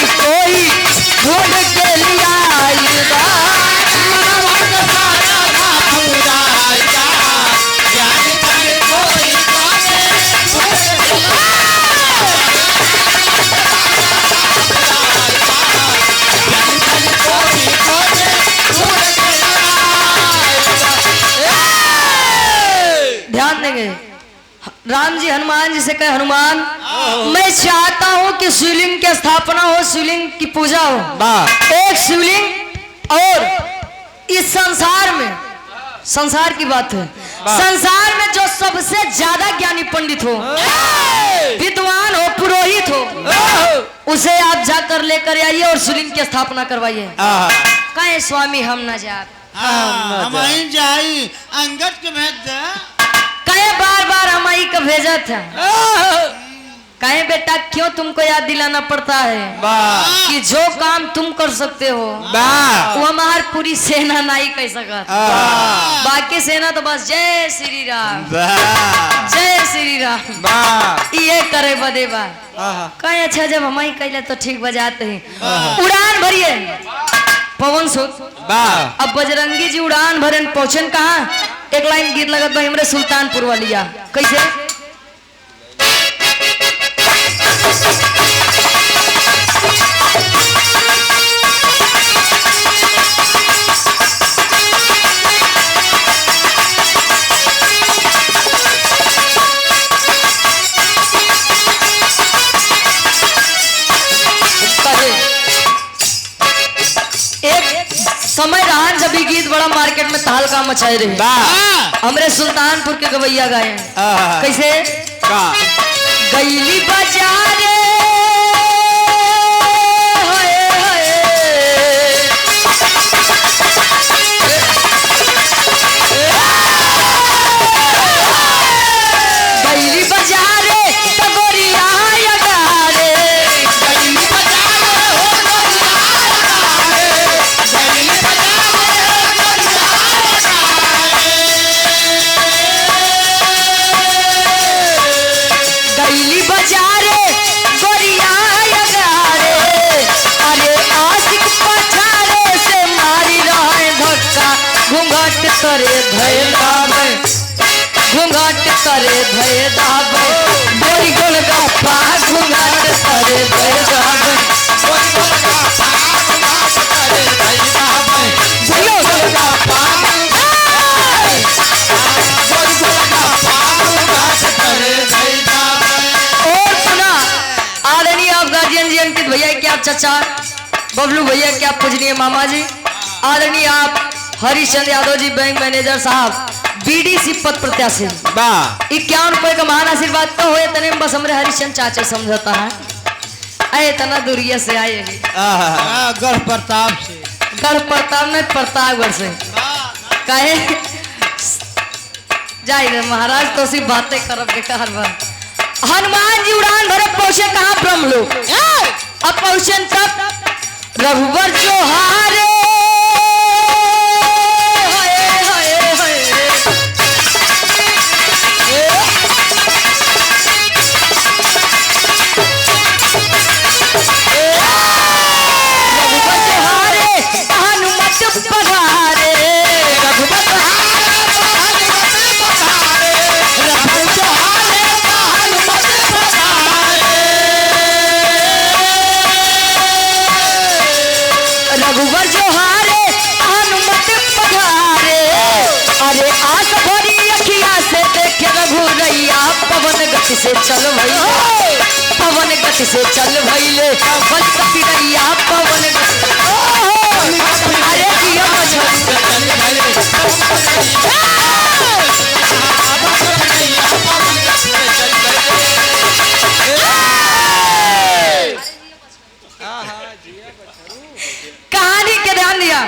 Speaker 3: राम जी हनुमान जी से कहे हनुमान मैं चाहता हूँ कि शिवलिंग की स्थापना हो, शिवलिंग की पूजा हो। एक शिवलिंग और इस संसार में, संसार की बात है, संसार में जो सबसे ज्यादा ज्ञानी पंडित हो, विद्वान हो, पुरोहित हो, उसे आप जाकर लेकर आइए और शिवलिंग की स्थापना करवाइए। कहे स्वामी हम न जा,
Speaker 2: हम जाई अंगद के भेज दे।
Speaker 3: कहे बार बार हम ही का भेजा था। कहे बेटा क्यों तुमको याद दिलाना पड़ता है कि जो काम तुम कर सकते हो वो हमारी पूरी सेना नहीं कर सकता। बाकी सेना तो बस जय श्री राम, जय श्री राम ये करे बदे बा। कहे अच्छा जब हम ही कहले तो ठीक बजाते हैं। उड़ान भरिए पवन सुत। अब बजरंगी जी उड़ान भरन पहुंचन कहाँ? एक लाइन गीत लगत बा हमरे सुल्तानपुर वालिया। कैसे? एक समय रहा जब ये गीत बड़ा मार्केट में तहलका मचाए रहे। हमरे सुल्तानपुर के गवैया गाए। कैसे? गईली बाजारे गईली बाजारे टगोरिया यगारे, गईली बाजारे हो गईली बाजारे गोरिया यगारे। अरे आशिक पछाड़े से मारी रहे धक्का, घूंघट करे भय दाबे, घूंघट करे भय दाबे, बोरी गोलगप्पा घूंघट करे भय दाबे, बोरी गोलगप्पा घूंघट करे भय दाबे, बोलो गोलगप्पा बोरी गोलगप्पा घूंघट करे भय दाबे। और सुना आदरणीय आप गार्जियन जी अंकित भैया क्या चचा, बबलू भैया क्या पूजनीय मामा जी, आदरणीय आप हरिश्चंद यादव जी बैंक मैनेजर साहब, बीडीसी पद प्रत्याशी, 51 रुपए का महान आशीर्वाद तो हुए तने बस हमरे हरिश्चंद चाचा समझता है। अरे तना दूरिया से आए हैं
Speaker 2: गढ़ प्रताप से,
Speaker 3: गढ़ प्रताप में प्रतापगढ़ से। कहे जाइए महाराज तो सी बातें करब बेकार बा। हनुमान जी उड़ान भरे पहुंचे कहाँ? ब्रह्मलोक। अब पहुंचे तब रघुवर जो हारे रघुवर जो हारे हनुमत पधारे। अरे आस भरी अखिया से देखे रघुरैया, पवन गति से चल भइले, पवन गति से चल भइले, बल कपिरैया पवन गति। अरे किया कहानी के ध्यान दिया।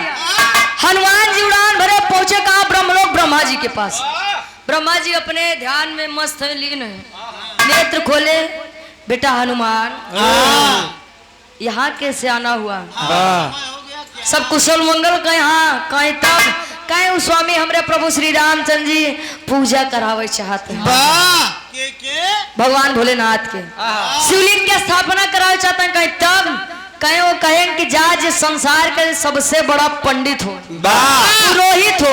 Speaker 3: हनुमान जी उड़ान भरे पहुंचे कहा? ब्रह्मलोक ब्रह्मा जी के पास। ब्रह्मा जी अपने ध्यान में मस्त है, लीन है। नेत्र खोले, बेटा हनुमान यहाँ कैसे आना हुआ? सब कुशल मंगल कहे? हाँ कहे तब कहे उस स्वामी हमरे प्रभु श्री रामचंद्र जी पूजा करावे चाहते हैं भगवान भोलेनाथ के, शिवलिंग की स्थापना करावे चाहते हैं। कहे तब कहे वो कहें कि जा संसार के सबसे बड़ा पंडित हो, पुरोहित हो,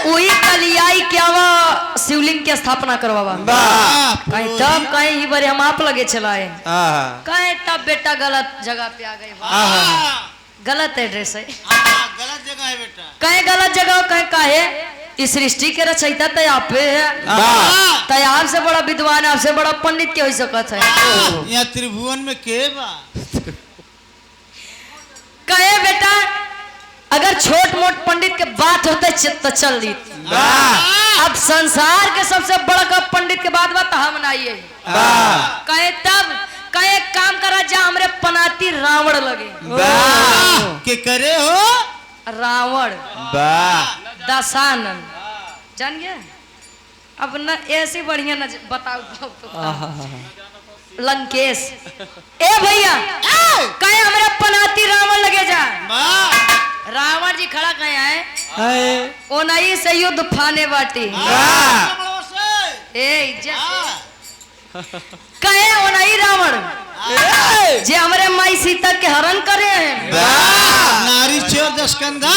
Speaker 3: वही कलियाई क्या वो शिवलिंग की स्थापना करवावा। कहे तब कहे ही बारे हम आप लगे चलाए। कहे तब बेटा गलत जगह पे आ गए, गलत एड्रेस है,
Speaker 2: गलत जगह है बेटा।
Speaker 3: कहे गलत जगह कहे काहे इस सृष्टि के रचयिता तो आप है, तो आपसे बड़ा विद्वान, आपसे बड़ा पंडित के हो सकत है।
Speaker 2: यहाँ त्रिभुवन में के बा
Speaker 3: कहे बेटा अगर छोट मोट पंडित के बात होते तो चल दी, अब संसार के सबसे बड़ा पंडित के बात बात हम नाइए कहे तब कहे काम करा जा हमरे पनाती रावण लगे
Speaker 2: के करे हो
Speaker 3: रावण दशानन जान गया। अब न ऐसी बढ़िया न बताओ लंकेश ए भैया कहे हमरे पनाती रावण लगे जा। रावण जी खड़ा कहे आए ओ नहीं से युद्ध फाने बाटी ए इज्जत कहे ओ नहीं रावण जे हमारे माई सीता के हरण करे हैं
Speaker 2: नारी चोर दशकंधा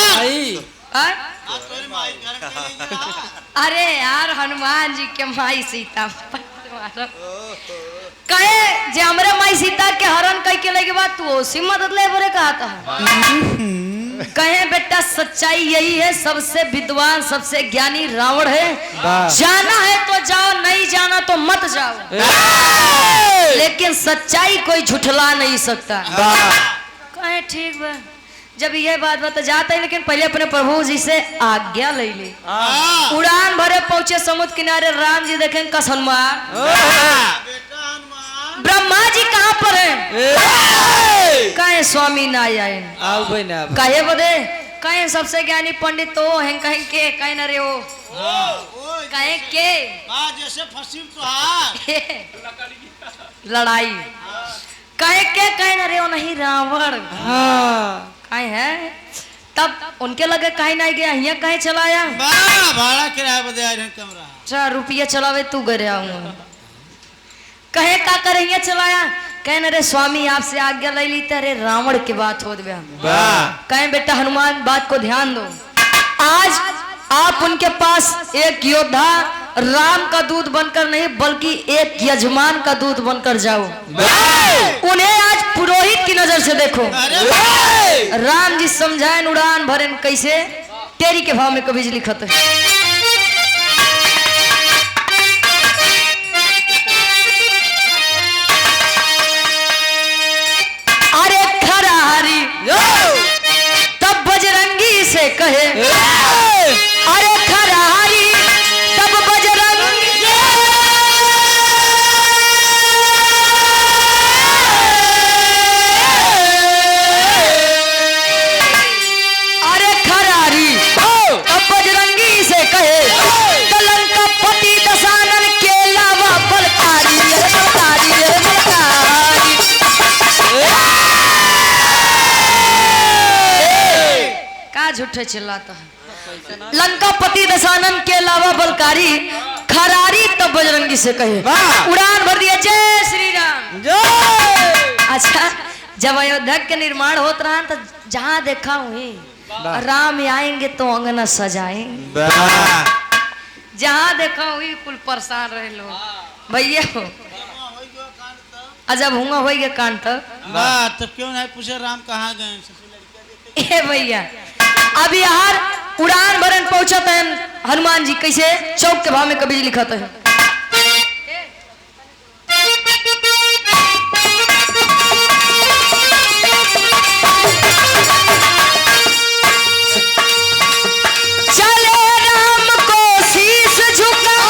Speaker 3: अरे यार हनुमान जी के माई सीता कहे जे हमरे माई सीता के हरण कई के लगे बात तू उसी मदद ले बोले कहा था। कहे बेटा सच्चाई यही है, सबसे विद्वान सबसे ज्ञानी रावण है, जाना है तो जाओ नहीं जाना तो मत जाओ, लेकिन सच्चाई कोई झुठला नहीं सकता। कहे ठीक बा जब ये बात बता जाता है, लेकिन पहले अपने प्रभु जी से आज्ञा ले ली। उड़ान भरे पहुंचे समुद्र किनारे, राम जी देखें कस हनुमान, ब्रह्मा जी कहाँ पर है? कहे स्वामी ना आए कहे बदे कहे सबसे ज्ञानी पंडित तो हैं कहीं के कहीं न रे हो कहे के
Speaker 2: जैसे फसीम तो
Speaker 3: लड़ाई कहे के कहीं न रे हो नहीं रावण कहीं है तब उनके लगे कहीं नहीं गया यहाँ कहीं चलाया
Speaker 2: भाड़ा किराया बदे कमरा
Speaker 3: 4 रुपया चलावे तू गए आऊंगा कहे का करे ये चलाया कहने रे स्वामी आपसे आज्ञा ले ली तेरे रावण की बात हो कहे बेटा हनुमान बात को ध्यान दो, आज आप उनके पास एक योद्धा राम का दूध बनकर नहीं बल्कि एक यजमान का दूध बनकर जाओ, उन्हें आज पुरोहित की नजर से देखो। राम जी समझाए उड़ान भरे कैसे तेरी के भाव में कभी लिखत है। तब बजरंगी से कहे अरे खरारी तब बजरंगी अरे खरारी तब बजरंगी से कहे लंका पति दशानन के लावा बलकारी झूठे चिल्लाता है। लंकापति दशानन के अलावा बलकारी खरारी तब बजरंगी से कहे उड़ान भर दिया जय श्री राम जय। अच्छा जब अयोध्या के निर्माण होत रहा तो जहाँ देखा हुई राम आएंगे तो अंगना सजाएंगे, जहाँ देखा हुई कुल परेशान रहे लोग भैया अजब हुआ हो गया कांड
Speaker 2: तब क्यों नहीं पूछे राम कहाँ गए
Speaker 3: भैया। अब यार उड़ान भरन पहुंचत है हनुमान जी कैसे चौक के भाव में कभी लिखत है। चले राम को शीश झुका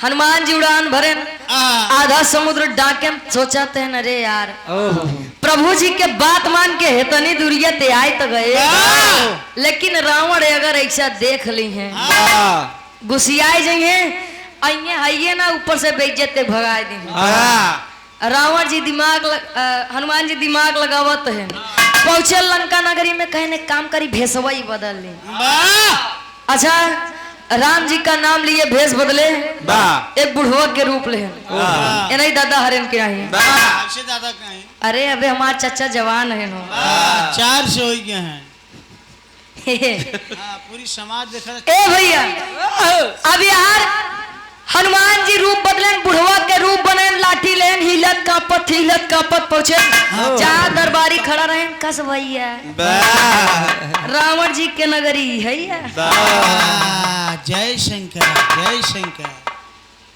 Speaker 3: हनुमान जी उड़ान भरे
Speaker 2: आ,
Speaker 3: आधा समुद्र डाके सोचाते हैं अरे यार
Speaker 1: ओहो
Speaker 3: प्रभु जी के बात मान के हेतनी दूरिया ते आए तो गए, लेकिन रावण अगर ऐसा देख ली है गुस्सियाए जाइए आइए आइए ना ऊपर से बेइज्जत के भगा दी। रावण जी हनुमान जी दिमाग लगावत है, पहुंचे लंका नगरी में कहने काम करी भेसवा ही बदल ली। अच्छा राम जी का नाम लिए भेष बदले, एक बुढ़वा के रूप ले नहीं दादा हरेन के आई
Speaker 2: दादा कहीं
Speaker 3: अरे अबे हमारे चाचा जवान है नो
Speaker 2: 400 हो गए हैं। पूरी समाज देखा
Speaker 3: ए भैया अब यार हनुमान जी रूप बदले बुढ़वा के रूप बने लाठी लेन हिलत कापत पहुंचे चार दरबारी खड़ा रहे कस भैया रावण जी के नगरी है
Speaker 2: जय शंकर जय शंकर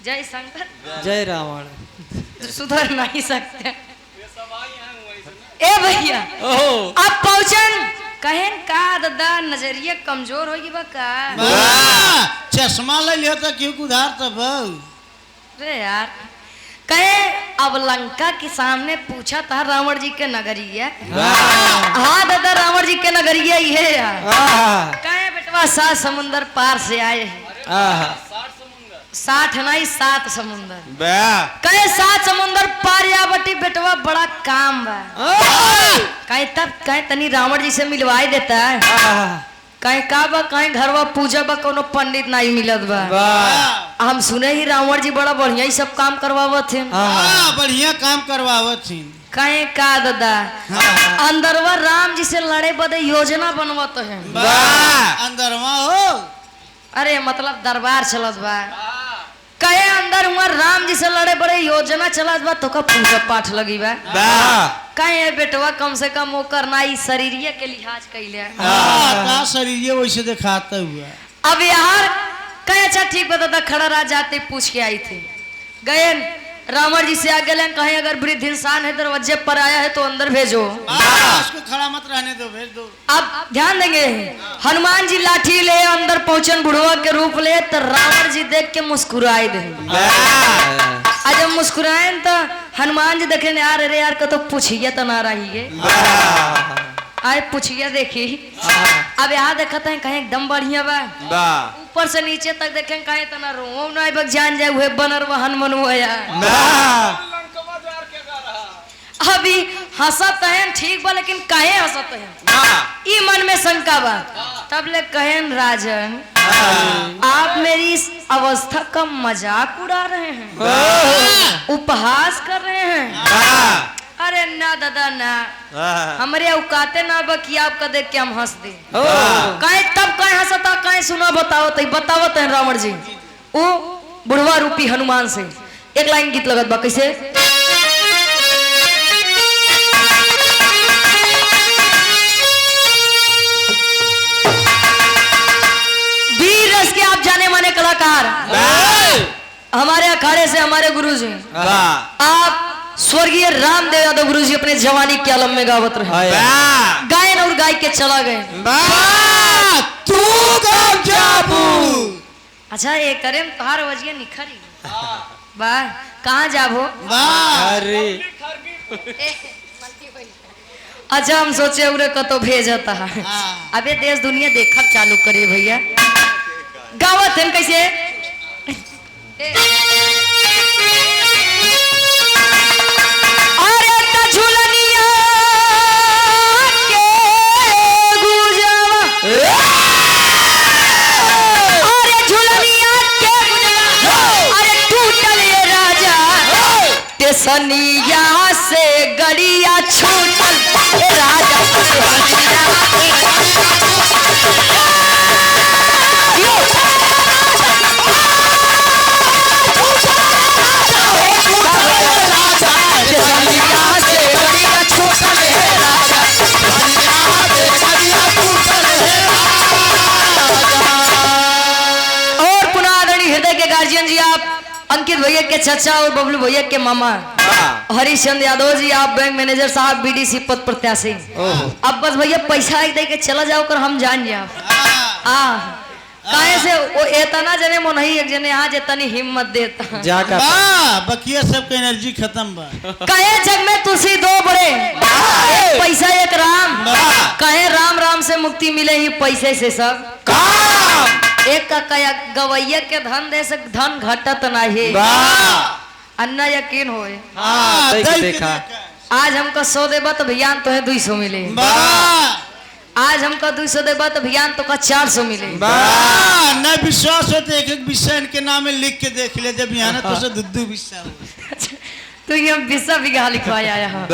Speaker 3: जय शंकर
Speaker 1: जय रावण
Speaker 3: सुधर नहीं सकते ए भैया अब पहुंचन कहें का दादा नजरिया कमजोर होगी बा का
Speaker 2: चश्मा ले लिया था क्यों उधार तब
Speaker 3: रे यार कहे अब लंका के सामने पूछा था रावण जी के नगरिया हाँ दादा रावण जी के नगरिया ही है यार कहे बेटवा 7 समुंदर पार से आए हैं 60 नहीं 7 समुंदर कहे 7 समुंदर पार या बटी बेटवा बड़ा काम बा कहे तब कहे तनी रावण जी से मिलवाई देता है कहीं का बा कहीं घरवा पूजा बा कोनो पंडित नहीं मिलत बा हम सुने ही रावण जी बड़ा बढ़िया ही सब काम करवावत थे
Speaker 2: बढ़िया काम करवावत थी
Speaker 3: कहीं का दादा अंदरवा राम जी से लड़े बदे योजना बनवत है
Speaker 2: अंदरवा हो
Speaker 3: अरे मतलब दरबार चलत बा कहे अंदर हुआ राम जी से लड़े बड़े योजना चलत बा तो का पूजा पाठ लगी बा कहे बेटवा कम से कम वो करना ही शरीरिया के लिहाज कैले
Speaker 2: का शरीर वैसे दिखाता हुआ
Speaker 3: अब यार कहे अच्छा ठीक बता खड़ा रह जाते पूछ के आई थी गए रावण जी से आगे लें कहीं अगर वृद्ध इंसान है दरवाजे पर आया है तो अंदर भेजो
Speaker 2: उसको खड़ा मत रहने दो भेज दो।
Speaker 3: अब ध्यान देंगे हनुमान जी लाठी ले अंदर पहुंचन बुढ़वा के रूप ले तो रावण जी देख के मुस्कुराए दे जब मुस्कुराए तो हनुमान जी देखे यार अरे यार का तो पूछिए तो ना रही है आए पूछिए देखी अब यहाँ देखते हैं कहीं एकदम बढ़िया बा ऊपर से नीचे तक देखें कहीं तना रोम ना बग जान जाए हुए बनर वहन मनुया अभी हंसत हैं ठीक बा लेकिन कहे हंसत हैं ई मन में शंका बा तब ले कहें राजन आप मेरी इस अवस्था का मजाक उड़ा रहे हैं उपहास कर रहे हैं अरे ना दादा ना हमारे औकाते ना बकी आपका देख के हम हंस दे कहीं तब कहीं हंसता कहीं सुना बतावत है रावण जी वो बुढ़वा रूपी हनुमान से एक लाइन गीत लगत बा कैसे वीर रस के आप जाने माने कलाकार हमारे अखाड़े से हमारे गुरु जी आप स्वर्गीय रामदेव यादव गुरु जी अपने जवानी के आलम में गावत रहे गायन और गाय के चला गए
Speaker 2: तू कब जाबू
Speaker 3: अच्छा ये करे तोहार वजिया निखरी वाह कहाँ जाबो
Speaker 2: अरे
Speaker 3: अच्छा हम सोचे उरे कतो भेजता है अबे देश दुनिया देखब चालू करिए भैया गावत है कैसे सनिया से गड़िया छूटल राजा और पुनः आदरणीय हृदय के गार्जियन जी आप अंकित भैया के चाचा और बबलू भैया के मामा हरिश्चंद्र यादव जी आप बैंक मैनेजर साहब बीडीसी पद प्रत्याशी अब बस भैया पैसा दे के चला जाओ कर हम जान जाओ काहे से वो इतना जने मो नहीं एक जने आज इतनी हिम्मत देता
Speaker 4: जा का
Speaker 2: बकिया सबके एनर्जी खत्म बा।
Speaker 3: कहे जग में तुलसी दो बड़े, एक पैसा एक राम। कहे राम राम से मुक्ति मिले ही पैसे से सब काम। एक का कया गवैया के धन दे से धन घटत नहीं। अन्ना यकीन होए
Speaker 4: देखा
Speaker 3: आज हमको 100 देबा तो भैया तो है 200 मिले। आज हमको 200 देबा तो भैया तो का 400 मिले।
Speaker 2: न विश्वास हो तो एक एक विषय इनके नाम में लिख के देख ले, जब यहाँ ना तो से दुद्दू विषय हो।
Speaker 3: तो ये विषय बिघा लिखवाया यहाँ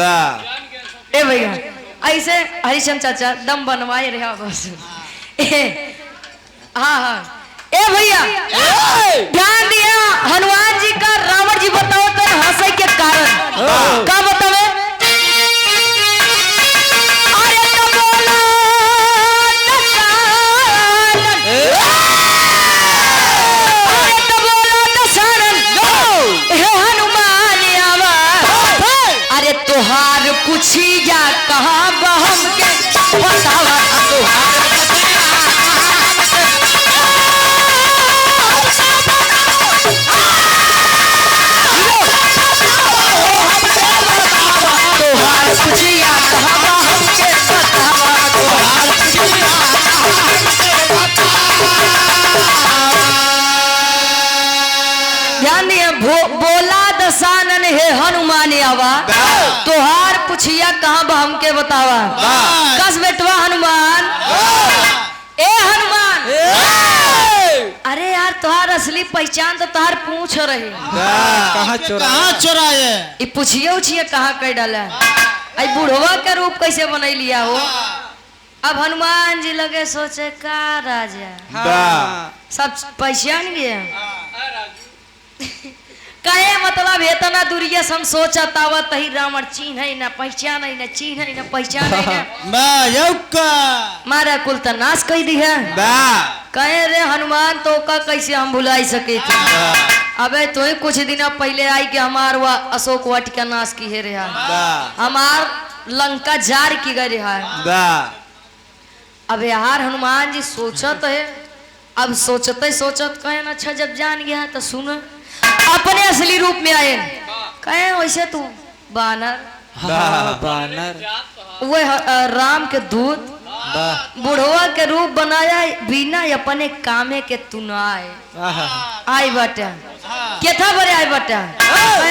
Speaker 3: ए भैया ऐसे हरिचंद चाचा दम बनवाए रहा बस। हाँ हाँ ए भैया ध्यान दिया हनुमान जी का रावण जी बताओ तो हंसे के कारण का बतावे। अरे तो बोला अरे तो बोला दशरथ हे हनुमान आवा। अरे तुहार कुछिया कहाँ बहम के बतावा तुहार कुछिया कहाँ बहम के बतावा तुहार कुछिया। ध्यान दिए बोला दशानन हे हनुमान आवा। तुहार पुछिया कहाँ बा हमके बतावा। कस बेटवा हनुमान ए हनुमान अरे यार तुहार असली पहचान तो तुहार पूछ रही
Speaker 4: कहाँ
Speaker 2: चोराए
Speaker 3: ये पुछिया उछिया कहाँ कर डाला। आई बुढ़वा के रूप कैसे बनई लिया हो। अब हनुमान जी लगे सोचे का राजा सब पहचान गया। कहे मतलब इतना दूरिया हम सोचत आवत ही रावण चीन है ना पहचान है ना चीन है ना पहचान है ना मारा कुल त नाश कह दी है। कहे रे हनुमान तो का कैसे हम भुलाई सके थे। अबे तो कुछ दिन पहले आई कि हमार अशोक वाटिका नाश की है रहा हमार लंका जार की गए रहा। अब यार हनुमान जी सोचत है अब सोचते सोचत कहे ना अच्छा जब जान गया तो सुन अपने असली रूप में आए। कहे वैसे तू बानर वो राम के दूत बुढ़वा के रूप बनाया बिना अपने कामे के तुनाए आई बटा क्या बड़े आई बटा।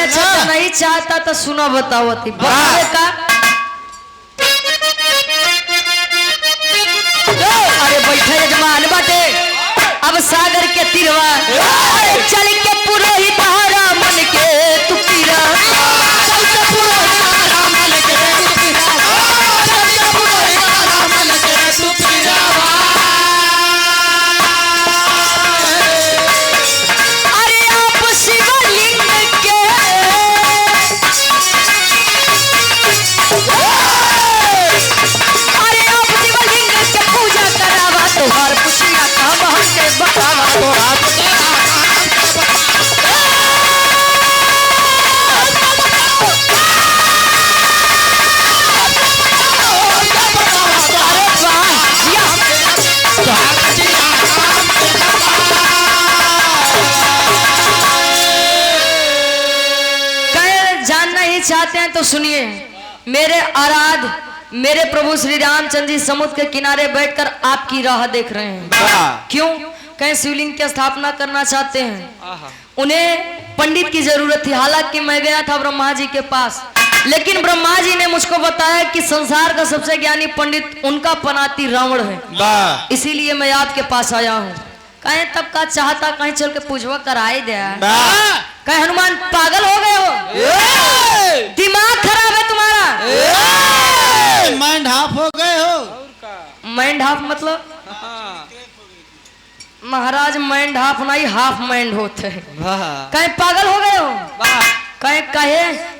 Speaker 3: अच्छा तो नहीं चाहता तो सुनो बताओ बतावे का। अरे बैठे यजमान बाटे अब सागर के तिरवा चल के पुरोहित हरा मन के तू पीरा चल के पुरोहित हरा मन के तू पीरा चल के पुरोहित हरा मन के तू पीरा। अरे आप शिवलिंग के अरे आप शिवलिंग के पूजा करावा तोहार पुछिया कब हमके बतावा तोहार जानना ही चाहते हैं तो सुनिए। मेरे आराध मेरे प्रभु श्री रामचंद्र जी समुद्र के किनारे बैठकर आपकी राह देख रहे हैं। क्यों कहीं शिवलिंग की स्थापना करना चाहते हैं। उन्हें पंडित की जरूरत थी। हालांकि मैं गया था ब्रह्मा जी के पास लेकिन ब्रह्मा जी ने मुझको बताया कि संसार का सबसे ज्ञानी पंडित उनका पनाती रावण है। इसीलिए मैं आपके पास आया हूँ। कहीं तब का चाहता कहीं चल के पूजवा कराए दिया। कहीं हनुमान पागल हो गए हो दिमाग खराब है तुम्हारा
Speaker 2: माइंड हाफ हो गए हो।
Speaker 3: माइंड हाफ मतलब महाराज माइंड हाफ नहीं हाफ माइंड होते हैं। कहीं पागल हो गए हो कहीं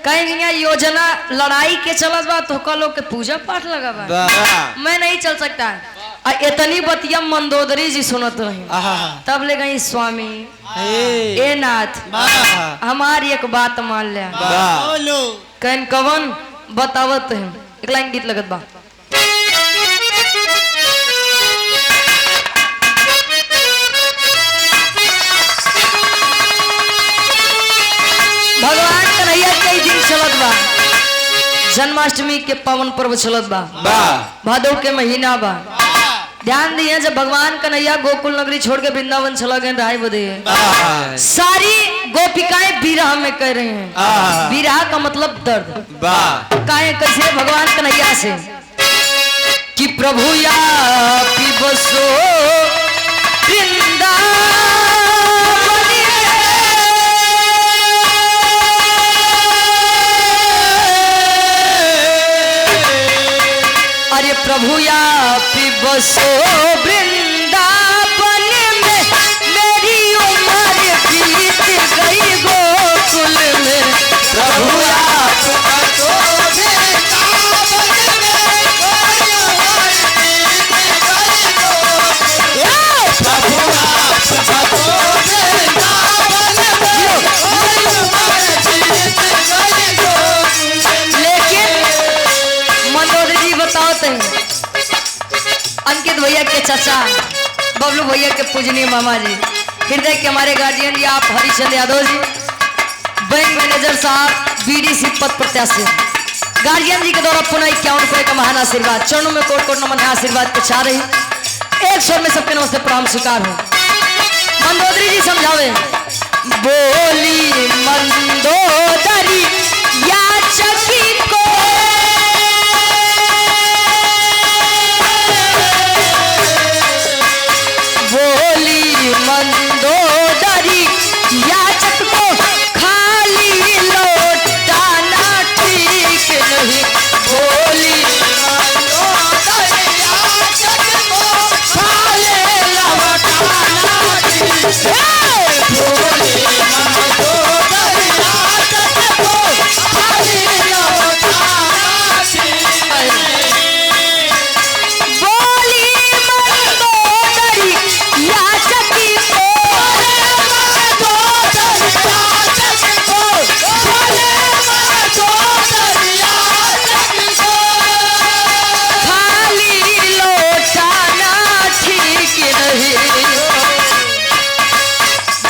Speaker 3: कहीं यहाँ योजना लड़ाई के चलत बा तो का लोग के पूजा पाठ लगा बा। मैं नहीं चल सकता। इतनी बतिया मंदोदरी जी सुनत रही तब ले गई स्वामी ए नाथ हमारी एक बात मान लिया। कहीं कवन बतावत है एक लाइन गीत लगत बा। भगवान कन्हैया कई दिन चलत बा, जन्माष्टमी के पावन पर्व चलत बा, भादो के महीना बा। ध्यान दिए जब भगवान कन्हैया गोकुल नगरी छोड़ के वृंदावन चला गए राय बदे, सारी गोपिकाएं विरह में कह रहे हैं। विरह का मतलब दर्द। काहे कैसे भगवान कन्हैया से कि प्रभु या पी बसो वृंदावन अरे प्रभु या पी बसो वृंदावन में मेरी उम्र बीत गई गोकुल में। प्रभु या पी बसो अंकित भैया के चाचा बबलू भैया के पूजनीय मामा जी, हृदय के हमारे गार्जियन जी आप हरिचंद यादव जी, बैंक मैनेजर साहब, बीडीसी पद प्रत्याशी, गार्जियन जी के द्वारा पुनः 51 रुपए का महान आशीर्वाद, चरणों में कोट कोट नमन आशीर्वाद के चाह रही। एक स्वर में सबके नमस्ते प्रणाम स्वीकार हो। मंदोदरी जी समझावे, बोली मंदोदरी याचक को मंदोदरी याचक को खाली लौटाना ठीक नहीं। बोली मंदोदरी याचक को खाली लौटाना ठीक है। बोली मंदोदरी याचक को खाली लौटाना ठीक है। बोली मंदोदरी याचक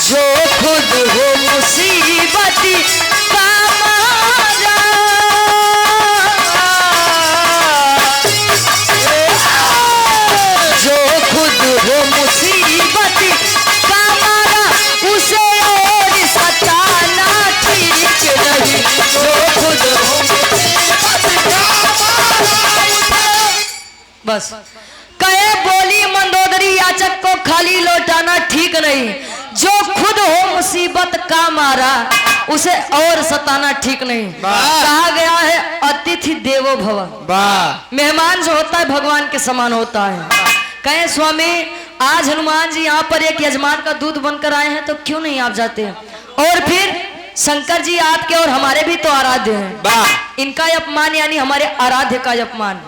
Speaker 3: जो खुद हो मुसीबती का मारा, जो खुद हो मुसीबती का मारा उसे और सताना ठीक नहीं। जो खुद हो मुसीबती का मारा बस कहे बोली मंदोदरी याचक को खाली लौटाना ठीक नहीं। जो खुद हो मुसीबत का मारा उसे और सताना ठीक नहीं। कहा गया है अतिथि देवो भव, मेहमान जो होता है भगवान के समान होता है। कहे स्वामी आज हनुमान जी यहाँ पर एक यजमान का दूध बनकर आए हैं तो क्यों नहीं आप जाते हैं? और फिर शंकर जी आपके और हमारे भी तो आराध्य हैं, इनका अपमान यानी हमारे आराध्य का अपमान।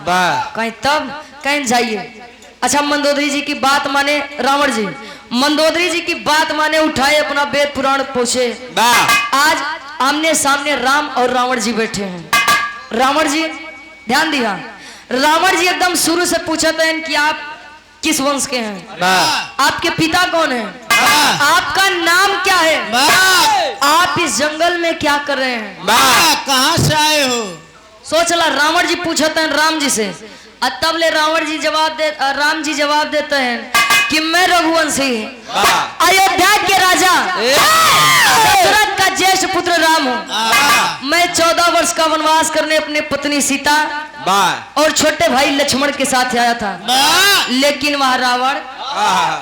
Speaker 3: कहीं तब कहीं जाइए। अच्छा मंदोदरी जी की बात माने रावण जी, मंदोदरी जी की बात माने उठाए अपना वेद पुराण पहुंचे। आज आमने सामने राम और रावण जी बैठे हैं। रावण जी ध्यान दिया, रावण जी एकदम शुरू से पूछते हैं कि आप किस वंश के हैं, आपके पिता कौन है, आपका नाम क्या है, आप इस जंगल में क्या कर रहे हैं,
Speaker 2: कहाँ से आए हो।
Speaker 3: सोच ला रावण जी पूछते हैं राम जी से, तब ले राम जी जवाब देते हैं कि मैं रघुवंशी अयोध्या के राजा दशरथ का ज्येष्ठ पुत्र राम हूँ। मैं 14 वर्ष का वनवास करने अपने पत्नी सीता और छोटे भाई लक्ष्मण के साथ आया था, लेकिन वह रावण,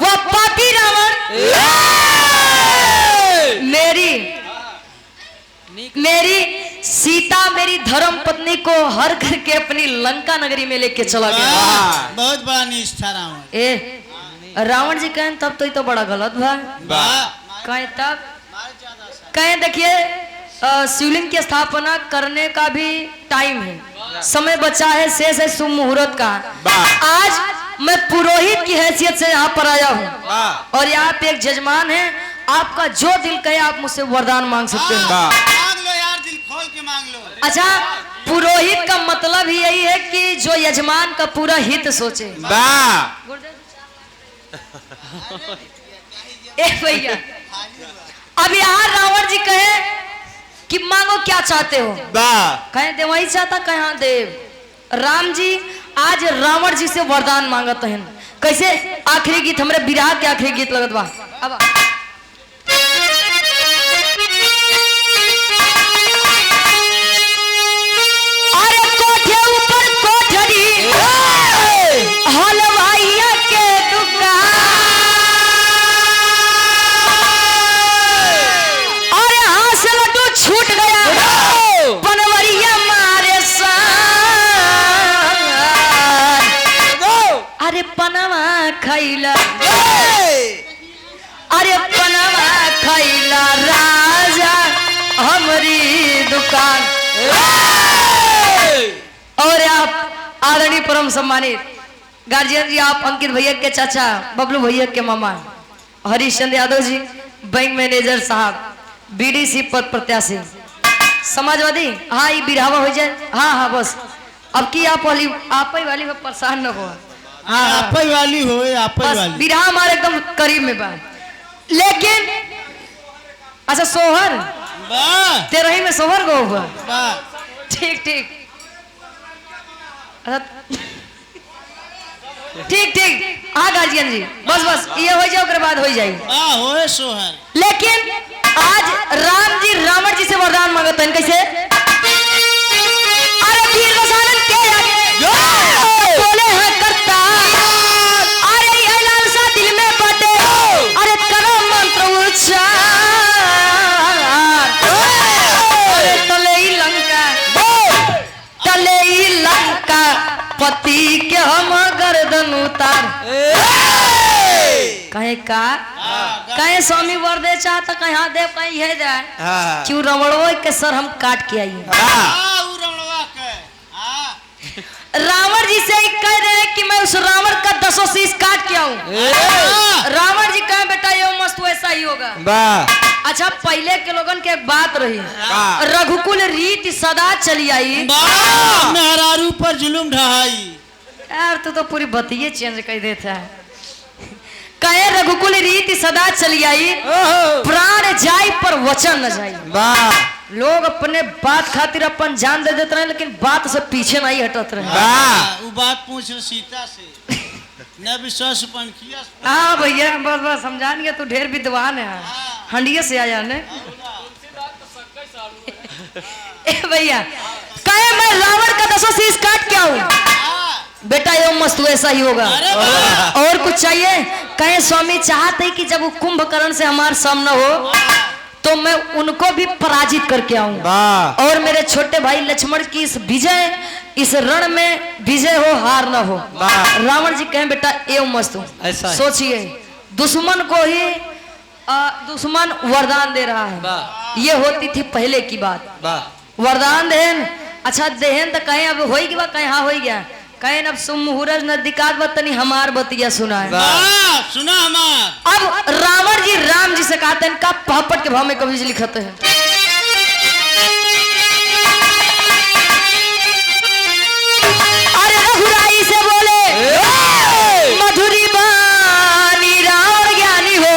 Speaker 3: वह पापी रावण मेरी सीता मेरी धर्म पत्नी को हर करके अपनी लंका नगरी में लेके चला गया।
Speaker 2: बहुत बड़ा निष्ठा रावण।
Speaker 3: ए रावण जी कहें तब तो ये तो बड़ा गलत कहें तब कहें देखिए शिवलिंग की स्थापना करने का भी टाइम है, समय बचा है, शेष है शुभ मुहूर्त का। आज मैं पुरोहित की हैसियत से यहाँ पर आया हूँ और यहाँ पे एक जजमान है, आपका जो दिल कहे आप मुझसे वरदान मांग सकते हैं।
Speaker 2: मांग लो यार, दिल खोल के मांग लो।
Speaker 3: अच्छा पुरोहित का मतलब ही यही है कि जो यजमान का पूरा हित सोचे। भैया अब यहाँ रावण जी कहे कि मांगो क्या चाहते हो। कहे दे वही चाहता कहाँ देव। राम जी आज रावण जी से वरदान मांगत हैं। कैसे आखिरी गीत हमरे विराह के आखिरी गीत लगत बा। अब अरे कोठे ऊपर कोठरी हलवाइया के दुकान अरे हाथ से लड्डू छूट गया बनवरिया मारे अरे पनवा खैला अरे पनवा खैला राजा हमारी दुकान। और आप आदरणीय परम सम्मानित गार्जियन जी, आप अंकित भैया के चाचा, बबलू भैया के मामा, हरीशचंद्र यादव जी बैंक मैनेजर साहब, बीडीसी पद प्रत्याशी, समाजवादी। हाँ ये बिरहावा हो जाए। हाँ हाँ बस अब की आप ही वाली में परेशान न हो।
Speaker 2: आप ही वाली हो, आप ही
Speaker 3: बस
Speaker 2: वाली।
Speaker 3: बिरहा हमारे एकदम करीब में बा। लेकिन अच्छा सोहर
Speaker 2: वाह
Speaker 3: तेरह ही में सोहर गो हुआ।
Speaker 2: वाह
Speaker 3: ठीक ठीक अच्छा, ठीक ठीक। हाँ गार्जियन जी बस बस ये हो जाए उसके बाद हो जाए।
Speaker 2: वाह होए सोहर।
Speaker 3: लेकिन आज राम जी रावण जी से वरदान मांगते हैं। कैसे अरे वीर रसायन के आगे बोले हैं करता अरे ये लालसा दिल में बटे अरे करो मंत्र उच्चार अरे तले ही लंका पति के हम गर्दन उतार। कहे का कहे स्वामी वर दे चाहता कहीं हाँ देव कहीं है जाए क्यों रमणो के सर हम काट के आई। रावण जी से कह रहे कि मैं उस रावण का 10 शीश काट के आऊं। रावण जी कहे बेटा ये मस्त वैसा ही होगा। अच्छा पहले के लोगन के एक बात रही रघुकुल रीति सदा चली आई
Speaker 2: मेहरारू पर जुलुम ढहाई।
Speaker 3: यार तू तो पूरी बतिये चेंज कर देता है। कहे रघुकुल रीति सदा चली आई प्राण जाई पर वचन न जाई। लोग अपने बात खातिर अपन जान दे देते रहे लेकिन बात से पीछे नहीं हटत रहे।
Speaker 2: वो बात पूछ रहे सीता से न विश्वास पन किया।
Speaker 3: हाँ भैया बस बस समझान गया तू ढेर विद्वान है। हंडिये से आया ने भैया कहे मैं रावण का 10 शीश काट के आऊं। बेटा ये मस्त वैसा ही होगा। और कुछ चाहिए। कहे स्वामी चाहते कि जब वो कुंभकर्ण से हमारा सामना हो तो मैं उनको भी पराजित करके आऊंगा और मेरे छोटे भाई लक्ष्मण की इस विजय इस रण में विजय हो हार ना हो। रावण जी कहें बेटा ये मस्त हो। सोचिए दुश्मन को ही दुश्मन वरदान दे रहा है। ये होती थी पहले की बात। वरदान देन अच्छा देहन तो कहें अब हो गया कहें हाँ हो गया कहें अब मुहूर्त नजदीकात बतनी हमार बतिया सुना है।
Speaker 2: सुना हमार।
Speaker 3: अब रावण जी राम जी से कहते हैं का पापड़ के भाव में कभी लिखते हैं। अरे रघुराई से बोले मधुरी बानी रावण ज्ञानी हो।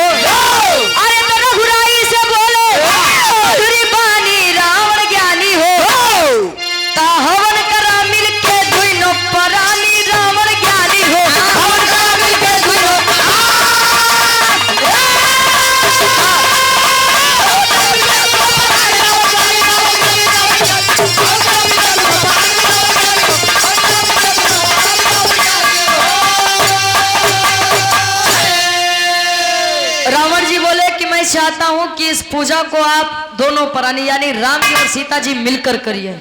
Speaker 3: अरे तो रघुराई से बोले मधुरी बानी रावण ज्ञानी हो। हवन करा मिल के दुइनो परानी रावण ज्ञानी हो। हवन करा मिल के दुइनो रावण जी बोले कि मैं चाहता हूं कि इस पूजा को आप दोनों प्राणी यानी राम जी और सीता जी मिलकर करिए।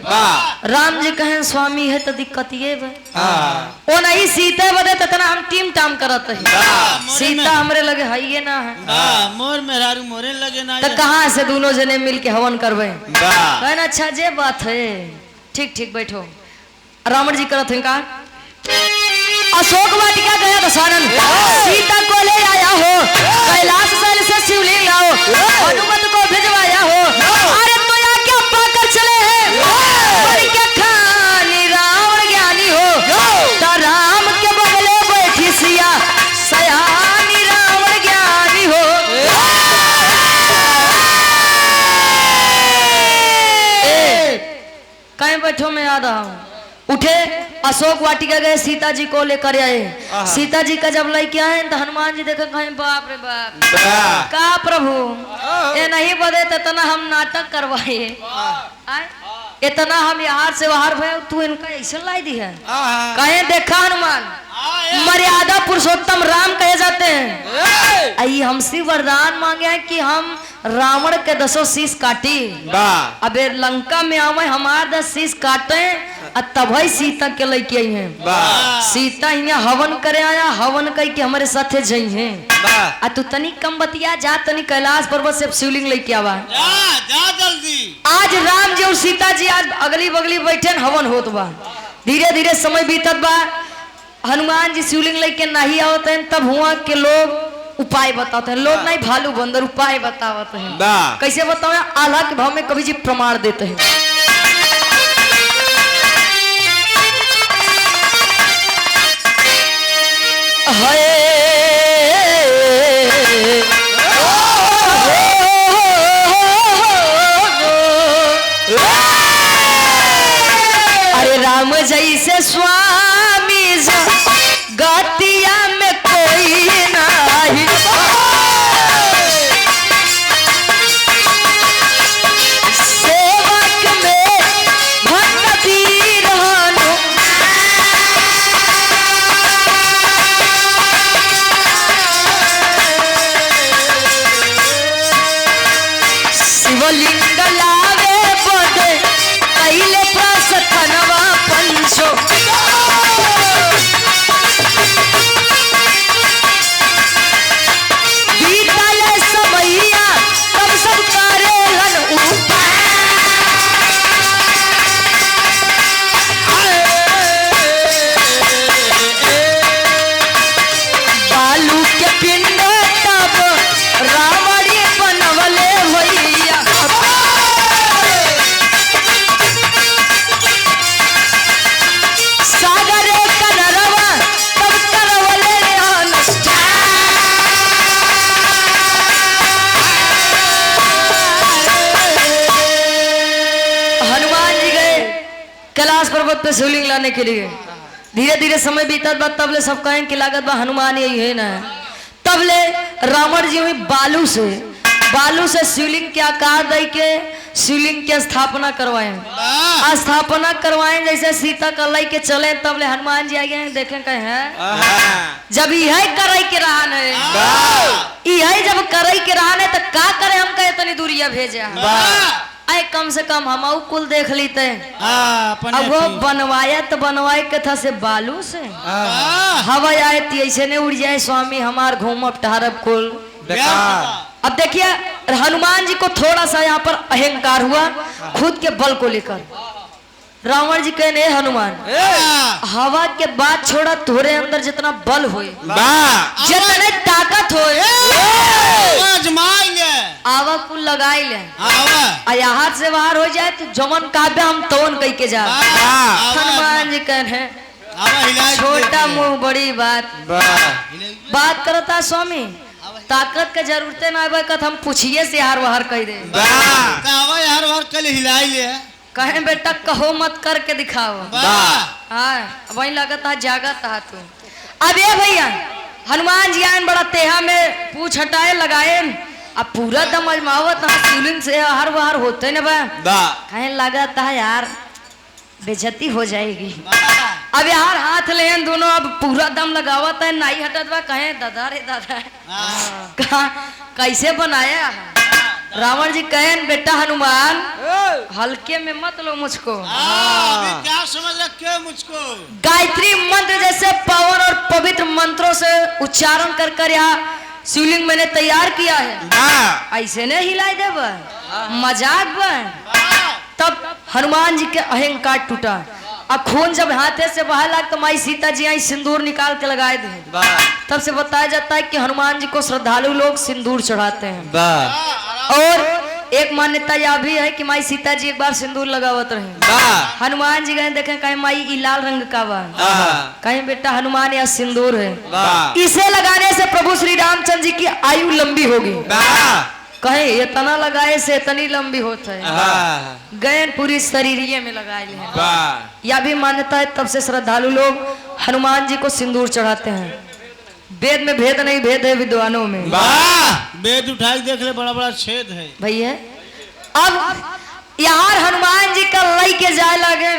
Speaker 3: राम जी कहें स्वामी है तो दिक्कत ये वो नहीं सीता बदे तना हम टीम टाम करत है। सीता हमरे लगे है ये ना है
Speaker 2: मोर मेहरारू मोरे लगे ना
Speaker 3: तो कहाँ से दोनों जने मिल के हवन करवे। कहना अच्छा जे बात है ठीक ठीक बैठो। रावण जी करत हैं का अशोक वाटिका गया दशानन सीता को ले आया हो कैलाश शैल से शिवलिंग लाओ हनुमत को भिजवाया हो। अरे तो यहाँ क्या पाकर चले हैं क्या खानी रावण ज्ञानी हो। तो राम के बगले बैठी सिया सयानी रावण ज्ञानी हो। बैठो मैं याद आऊं। उठे अशोक वाटिका गए, सीता जी को लेकर आए। सीता जी का जब लेके आए तो हनुमान जी देखो कहीं बाप रे बाप का प्रभु ये नहीं बदे तो इतना हम नाटक करवाए, इतना हम यहाँ से बाहर भय तू इनका ऐसे लाई दी है। कहे देखा हनुमान मर्यादा पुरुषोत्तम राम कहे जाते हैं। आई हमसे वरदान मांगे हैं कि हम रावण के 10 शीश काटी, अबे लंका में आवे हमार 10 शीश काटे तब सीता के लेके आई हैं। सीता यहाँ हवन करे आया, हवन कह के हमारे साथे जई हैं। तू तनी कम बतिया जा, तनी कैलाश पर्वत से शिवलिंग लेके आवा
Speaker 2: जा जल्दी।
Speaker 3: आज राम जी और सीता जी आज अगली बगली बैठे हवन होत बा। धीरे धीरे समय बीतत बा, हनुमान जी शिवलिंग लेके नहीं आवते हैं। तब हुआ के लोग उपाय बताते हैं, लोग नहीं भालू बंदर उपाय बताते हैं। कैसे बताओ? आल्हा के भाव में कवि जी प्रमाण देते हैं। अरे राम जैसे स्वामी गतिया में कोई नहीं, सेवक में भक्ति रहनु। शिवलिंग लावे बदे पहले प्रसथनवा पंचो, बीतल समैया तब सब करेलन उपाय। बालू के पिंड तब रावणी बनवले भैया, सागरे कनरवा तब करवले अनुष्ठान। हनुमान जी गए कैलाश पर्वत पे शिवलिंग लाने के लिए। धीरे धीरे समय बीतत बा, तब ले सब कहें कि लागत बा हनुमान यही है ना। तब ले रावण जी हुई बालू से शिवलिंग के आकार दे के शिवलिंग की स्थापना करवाए, स्थापना करवाए। जैसे सीता कर लाई के चले तब ले हनुमान जी आ गए, देखें कहे हैं जब यही करई के रहन है, यही जब करई के रहन है तो का करे हम कहे तनी दूरिया भेजे आए, कम से कम हम कुल देख लेते। अब वो बनवाया तो बनवाए के था से बालू से हवा आए थी ऐसे नहीं उड़ जाए स्वामी हमार घूमब टहरब कुल। अब देखिए हनुमान जी को थोड़ा सा यहाँ पर अहंकार हुआ खुद के बल को लेकर। रावण जी कहने हनुमान हवा के बाद छोड़ा तोरे अंदर जितना बल होए जितने ताकत होए आवा कुल लगाई ले, हाथ से बाहर हो जाए तो जमन काव्य हम तोन कह के जा। हनुमान जी कहने छोटा मुंह बड़ी बात करता स्वामी, ताकत के जरूरते ना आवे कत हम पूछिए से हार बाहर कह दे
Speaker 2: हार बाहर कल हिलाई ले
Speaker 3: कहे बेटा कहो मत करके दिखाओ। हाँ वही लगता है जागत है तू। अब ये भैया हनुमान जी आए बड़ा तेहा में पूछ हटाए लगाए, अब पूरा दम अजमावत शिवलिंग से हर बाहर होते न बा कहे लगता है यार बेइज्जती हो जाएगी। अब यार हाथ ले दोनों अब पूरा दम लगावत है नहीं हटत बा कहे दादा रे दादा कैसे बनाया। रावण जी कहे बेटा हनुमान हल्के में मत लो मुझको,
Speaker 2: क्या समझ रखे मुझको।
Speaker 3: गायत्री मंत्र जैसे पावन और पवित्र मंत्रों से उच्चारण कर कर यहाँ शिवलिंग मैंने तैयार किया है, ऐसे ने हिलाई दे मजाक बन। तब हनुमान जी के अहंकार टूटा, अब खून जब हाथे से बहा लग तो माई सीता जी आई सिंदूर निकाल के लगाए थे। तब से बताया जाता है कि हनुमान जी को श्रद्धालु लोग सिंदूर चढ़ाते हैं। और एक मान्यता यह भी है कि माई सीता जी एक बार सिंदूर लगावत रहे। हनुमान जी गए देखे कहीं माई ई लाल रंग का बा, कहीं बेटा हनुमान यह सिंदूर है, इसे लगाने से प्रभु श्री रामचंद्र जी की आयु लंबी होगी। कहे इतना लगाए से इतनी लंबी होता है,
Speaker 4: हाँ,
Speaker 3: गए पूरी शरीरिये में लगाए ले हैं।
Speaker 4: वाह,
Speaker 3: यह भी मान्यता है, तब से श्रद्धालु लोग हनुमान जी को सिंदूर चढ़ाते हैं। वेद में भेद नहीं, भेद है विद्वानों में।
Speaker 2: वाह वेद उठाई देख ले, बड़ा बड़ा छेद है
Speaker 3: भैया अब यार हनुमान जी का लई के जाए लगे,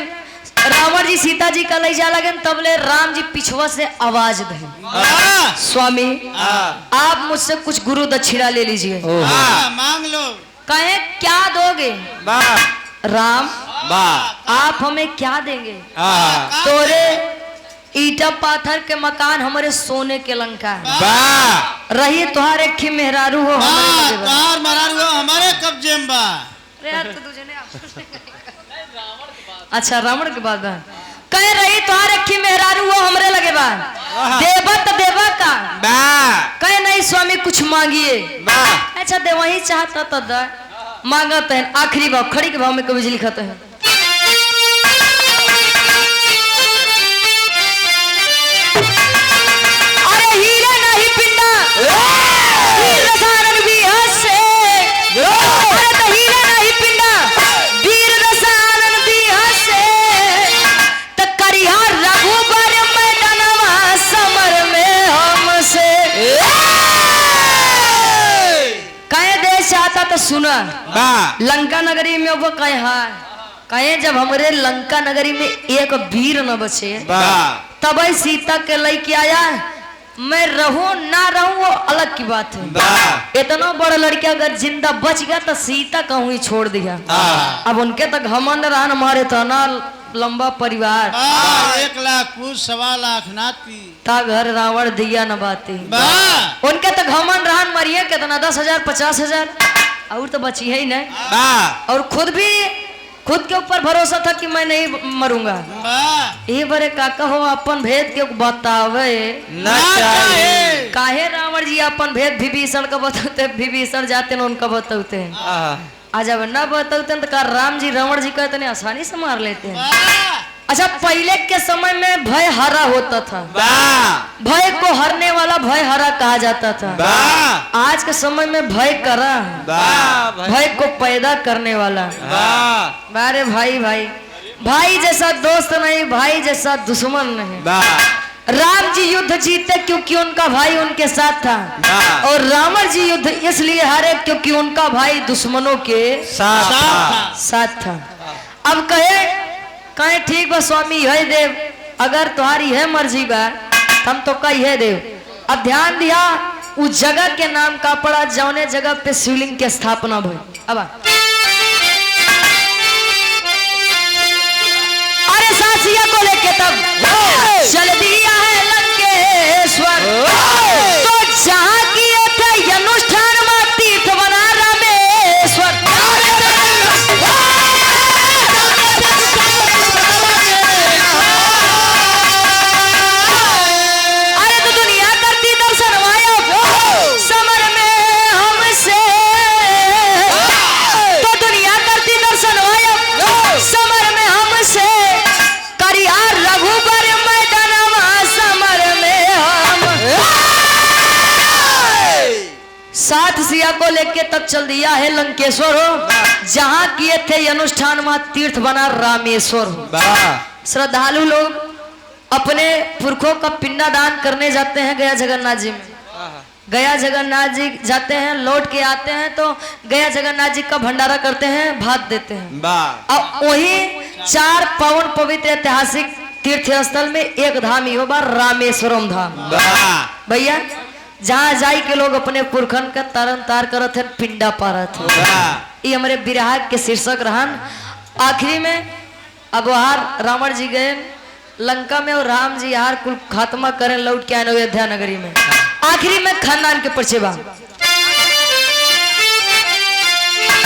Speaker 3: रावण जी सीता जी का लई जाए लगे, तब ले राम जी पिछुआ से आवाज दे,
Speaker 2: वाह
Speaker 3: स्वामी आप मुझसे कुछ गुरु दक्षिणा ले लीजिए।
Speaker 2: मांग लो।
Speaker 3: कहे क्या दोगे?
Speaker 4: वाह,
Speaker 3: राम
Speaker 4: वाह,
Speaker 3: आप हमें क्या देंगे?
Speaker 4: हाँ,
Speaker 3: तोरे ईटा पाथर के मकान हमारे सोने के लंका है,
Speaker 4: वाह,
Speaker 3: रही तुहारे खी मेहरारू हो हमारे लगे बा।
Speaker 2: तार मरार हो हमारे कब्जे में बा।
Speaker 3: अरे यार तो तुझे नहीं अच्छा रावण के बाद कह रही तुहारे खी मेहरारू हो हमरे लगे बा, देवा तो देवा का।
Speaker 4: वाह,
Speaker 3: कहे नहीं स्वामी कुछ मांगिए।
Speaker 4: वाह,
Speaker 3: अच्छा देवा ही चाहता तो द मांगत है, आखिरी भाव खड़ी के भाव में कभी लिखत है। अरे हीरे नहीं पिंडा वीर रसायन भी हंसे, अरे तो हीरे नहीं पिंडा वीर रसायन भी हंसे, तो करिया रघुबर मैदानवा समर में हमसे। कहे देश आता तो सुना,
Speaker 4: वाह,
Speaker 3: लंका नगरी में वो कहे हाँ, कहे जब हमारे लंका नगरी में एक वीर न बचे
Speaker 4: वाह,
Speaker 3: तब सीता के लेके आया, मैं रहूं ना रहूं वो अलग की बात है।
Speaker 4: वाह,
Speaker 3: इतना बड़ा लड़का अगर जिंदा बच गया तो सीता कहूँ ही छोड़ दिया।
Speaker 4: हाँ,
Speaker 3: अब उनके तक घमंड रहन हमारे तो ना लंबा परिवार,
Speaker 2: 1 लाख कुछ 1.25 लाख नाती।
Speaker 3: ता घर रावण दिया न बाती,
Speaker 2: वाह
Speaker 3: उनके तक घमंड रहन मरिए कितना 10,000 50,000 और तो बची है ही नहीं,
Speaker 4: वाह,
Speaker 3: और खुद के ऊपर भरोसा था कि मैं नहीं मरूंगा।
Speaker 2: वाह
Speaker 3: ये बड़े काका हो अपन भेद के बतावे
Speaker 4: न चाहिए,
Speaker 3: काहे रावण जी अपन भेद विभीषण का बताते, विभीषण जाते न उनका बताते हैं।
Speaker 4: आहा,
Speaker 3: आज जब न बताते हैं तो का राम जी रावण जी का इतने आसानी से मार लेते हैं।
Speaker 2: वाह
Speaker 3: अच्छा पहले के समय में भय हरा होता था,
Speaker 4: वाह,
Speaker 3: भय को हरने वाला भय हरा कहा जाता था।
Speaker 4: वाह,
Speaker 3: आज के समय में भय करा,
Speaker 4: वाह,
Speaker 3: भय को पैदा करने वाला।
Speaker 4: वाह,
Speaker 3: अरे भाई भाई भाई जैसा दोस्त नहीं, भाई जैसा दुश्मन नहीं।
Speaker 4: वाह,
Speaker 3: राम जी युद्ध जीते क्योंकि उनका भाई उनके साथ था,
Speaker 4: वाह,
Speaker 3: और रावण जी युद्ध इसलिए हारे क्योंकि उनका भाई दुश्मनों के साथ था। अब कहे ठीक बा स्वामी है देव, अगर तुम्हारी है मर्जी बा हम तो कही है देव। अब ध्यान दिया उस जगह के नाम का पड़ा जौने जगह पे शिवलिंग की स्थापना भई। अब अरे सासिया को लेके तब चल दिया है लंकेश्वर, तो जहाँ किए थे अनुष्ठान में तीर्थ बना रामेश्वर। अरे तो दुनिया करती दर्शन माया समर में हमसे, तो दुनिया करती दर्शन माया समर में हमसे, करिया रघुबर मैदानवा समर में हम। साथ सिया को लेके तब चल दिया है लंकेश्वर हो, जहाँ किए थे अनुष्ठान में तीर्थ बना रामेश्वर हो। श्रद्धालु लोग अपने पुरखों का पिंडादान करने जाते हैं गया जगन्नाथ जी में। गया जगन्नाथ जी जाते हैं, लौट के आते हैं तो गया जगन्नाथ जी का भंडारा करते हैं, भात देते हैं। अब वही 4 पावन पवित्र ऐतिहासिक तीर्थ स्थल में एक धाम ही हो बा रामेश्वरम धाम। भैया जहाँ जाई के लोग अपने पुरखन का तरन तार करत है, पिंडा पारत है। ये हमारे विराग के शीर्षक रहन। आखिरी में अब वहां रावण जी गए लंका में और राम जी यार कुल खात्मा करें, लौट के आए अयोध्या नगरी में। आखिरी में खानदान के पर्चे बा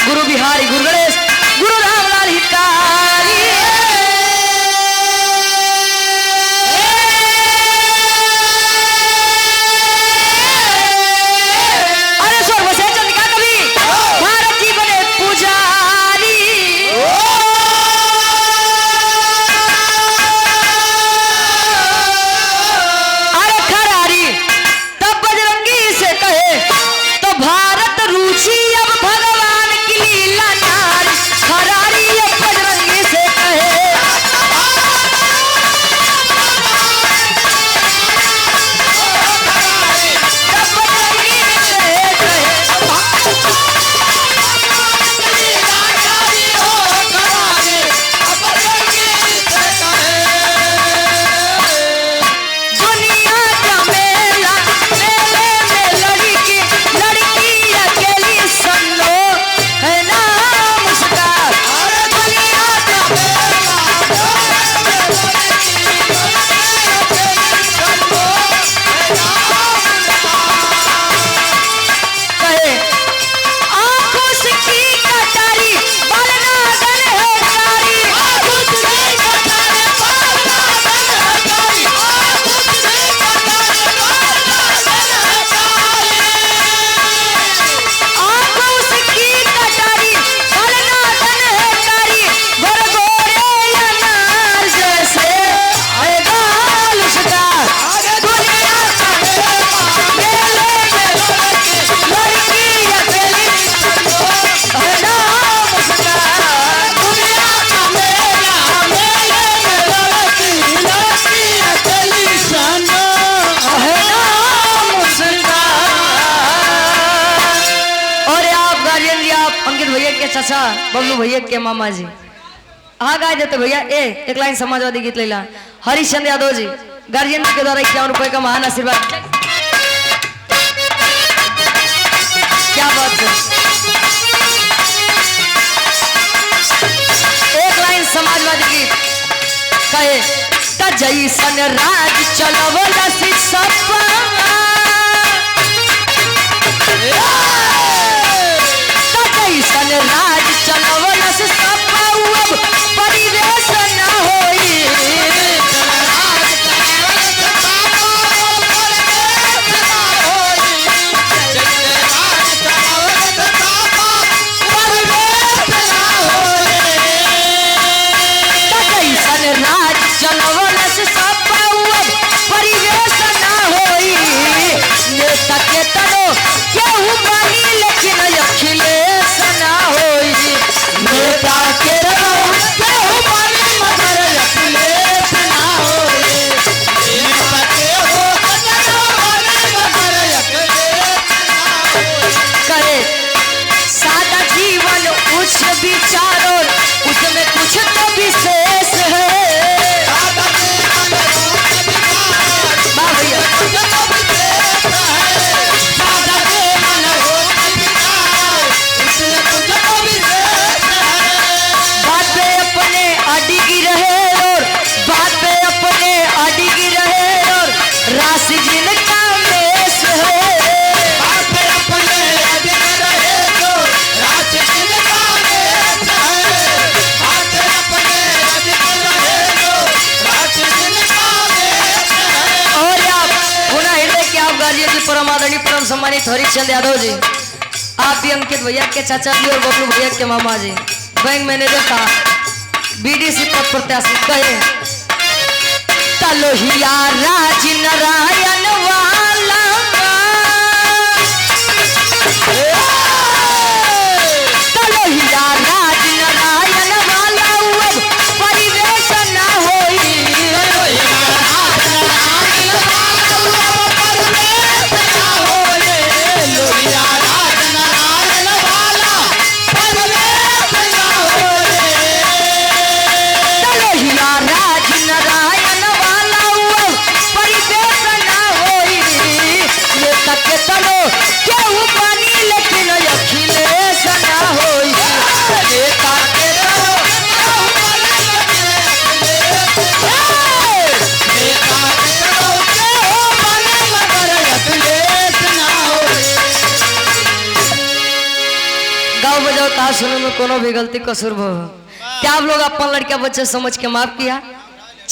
Speaker 3: गुरु बिहारी, गुरु गणेश, गुरु रामलाल हितकारी। अरे स्वर्ग से चंद्रिका कवि भारत जी बने पुजारी। अरे खरारी तब बजरंगी से कहे तो भारत रुचि अब अंकित भैया के चाचा बबलू भैया के मामा जी हाँ गाय देते भैया एक लाइन समाजवादी गीत लेला हरिश्चंद्र यादव जी गार्जियन के द्वारा 51 रुपए का महान आशीर्वाद। क्या बात है। एक लाइन समाजवादी गीत कहे त जैसन राज चलवला सी सपा कैसन राज चलवला से अब परिवेश न होई कैसन राज चलवला से अब परिवेश न होई नेता के तनो केहू बनी लेकिन अखिलेश न होई नेता के तनो केहू बनी मगर अखिलेश न होई नेता के हो तनो बनी मगर अखिलेश न होई। कहे सादा जीवन उच्च विचारों उसमें कुछ तो विशेष है सादा जीवन उच्च विचार राशि जिनका मेष है बात पे अपने अडिग रहे तो राशि जिनका मेष है बात पे अपने अडिग रहे तो राशि जिनका मेष है। और आप पुनः हृदय के आप गार्जियन जी परम आदरणीय परम सम्मानित हरिश्चंद्र यादव जी आप भी अंकित भैया के चाचा जी और बबलू भैया के मामा जी बैंक मैनेजर साहब बीडीसी पद प्रत्याशी कहे तलोहिया राज नारायण वाला तलोहिया राज नारायण वाला अब परिवेश न होई लोहिया राज नारायण वाला परिवेश न होई तलोहिया राज नारायण के तलो केहू बनी लेकिन अखिलेश न होई नेता के तलो केहू बनी नेता के तलो केहू बनी मगर अखिलेश न होई। गाँव बजाओ ता सुनो में कोनो भी गलती कसूर हो क्या आप लोग अपन लड़का बच्चे समझ के माफ किया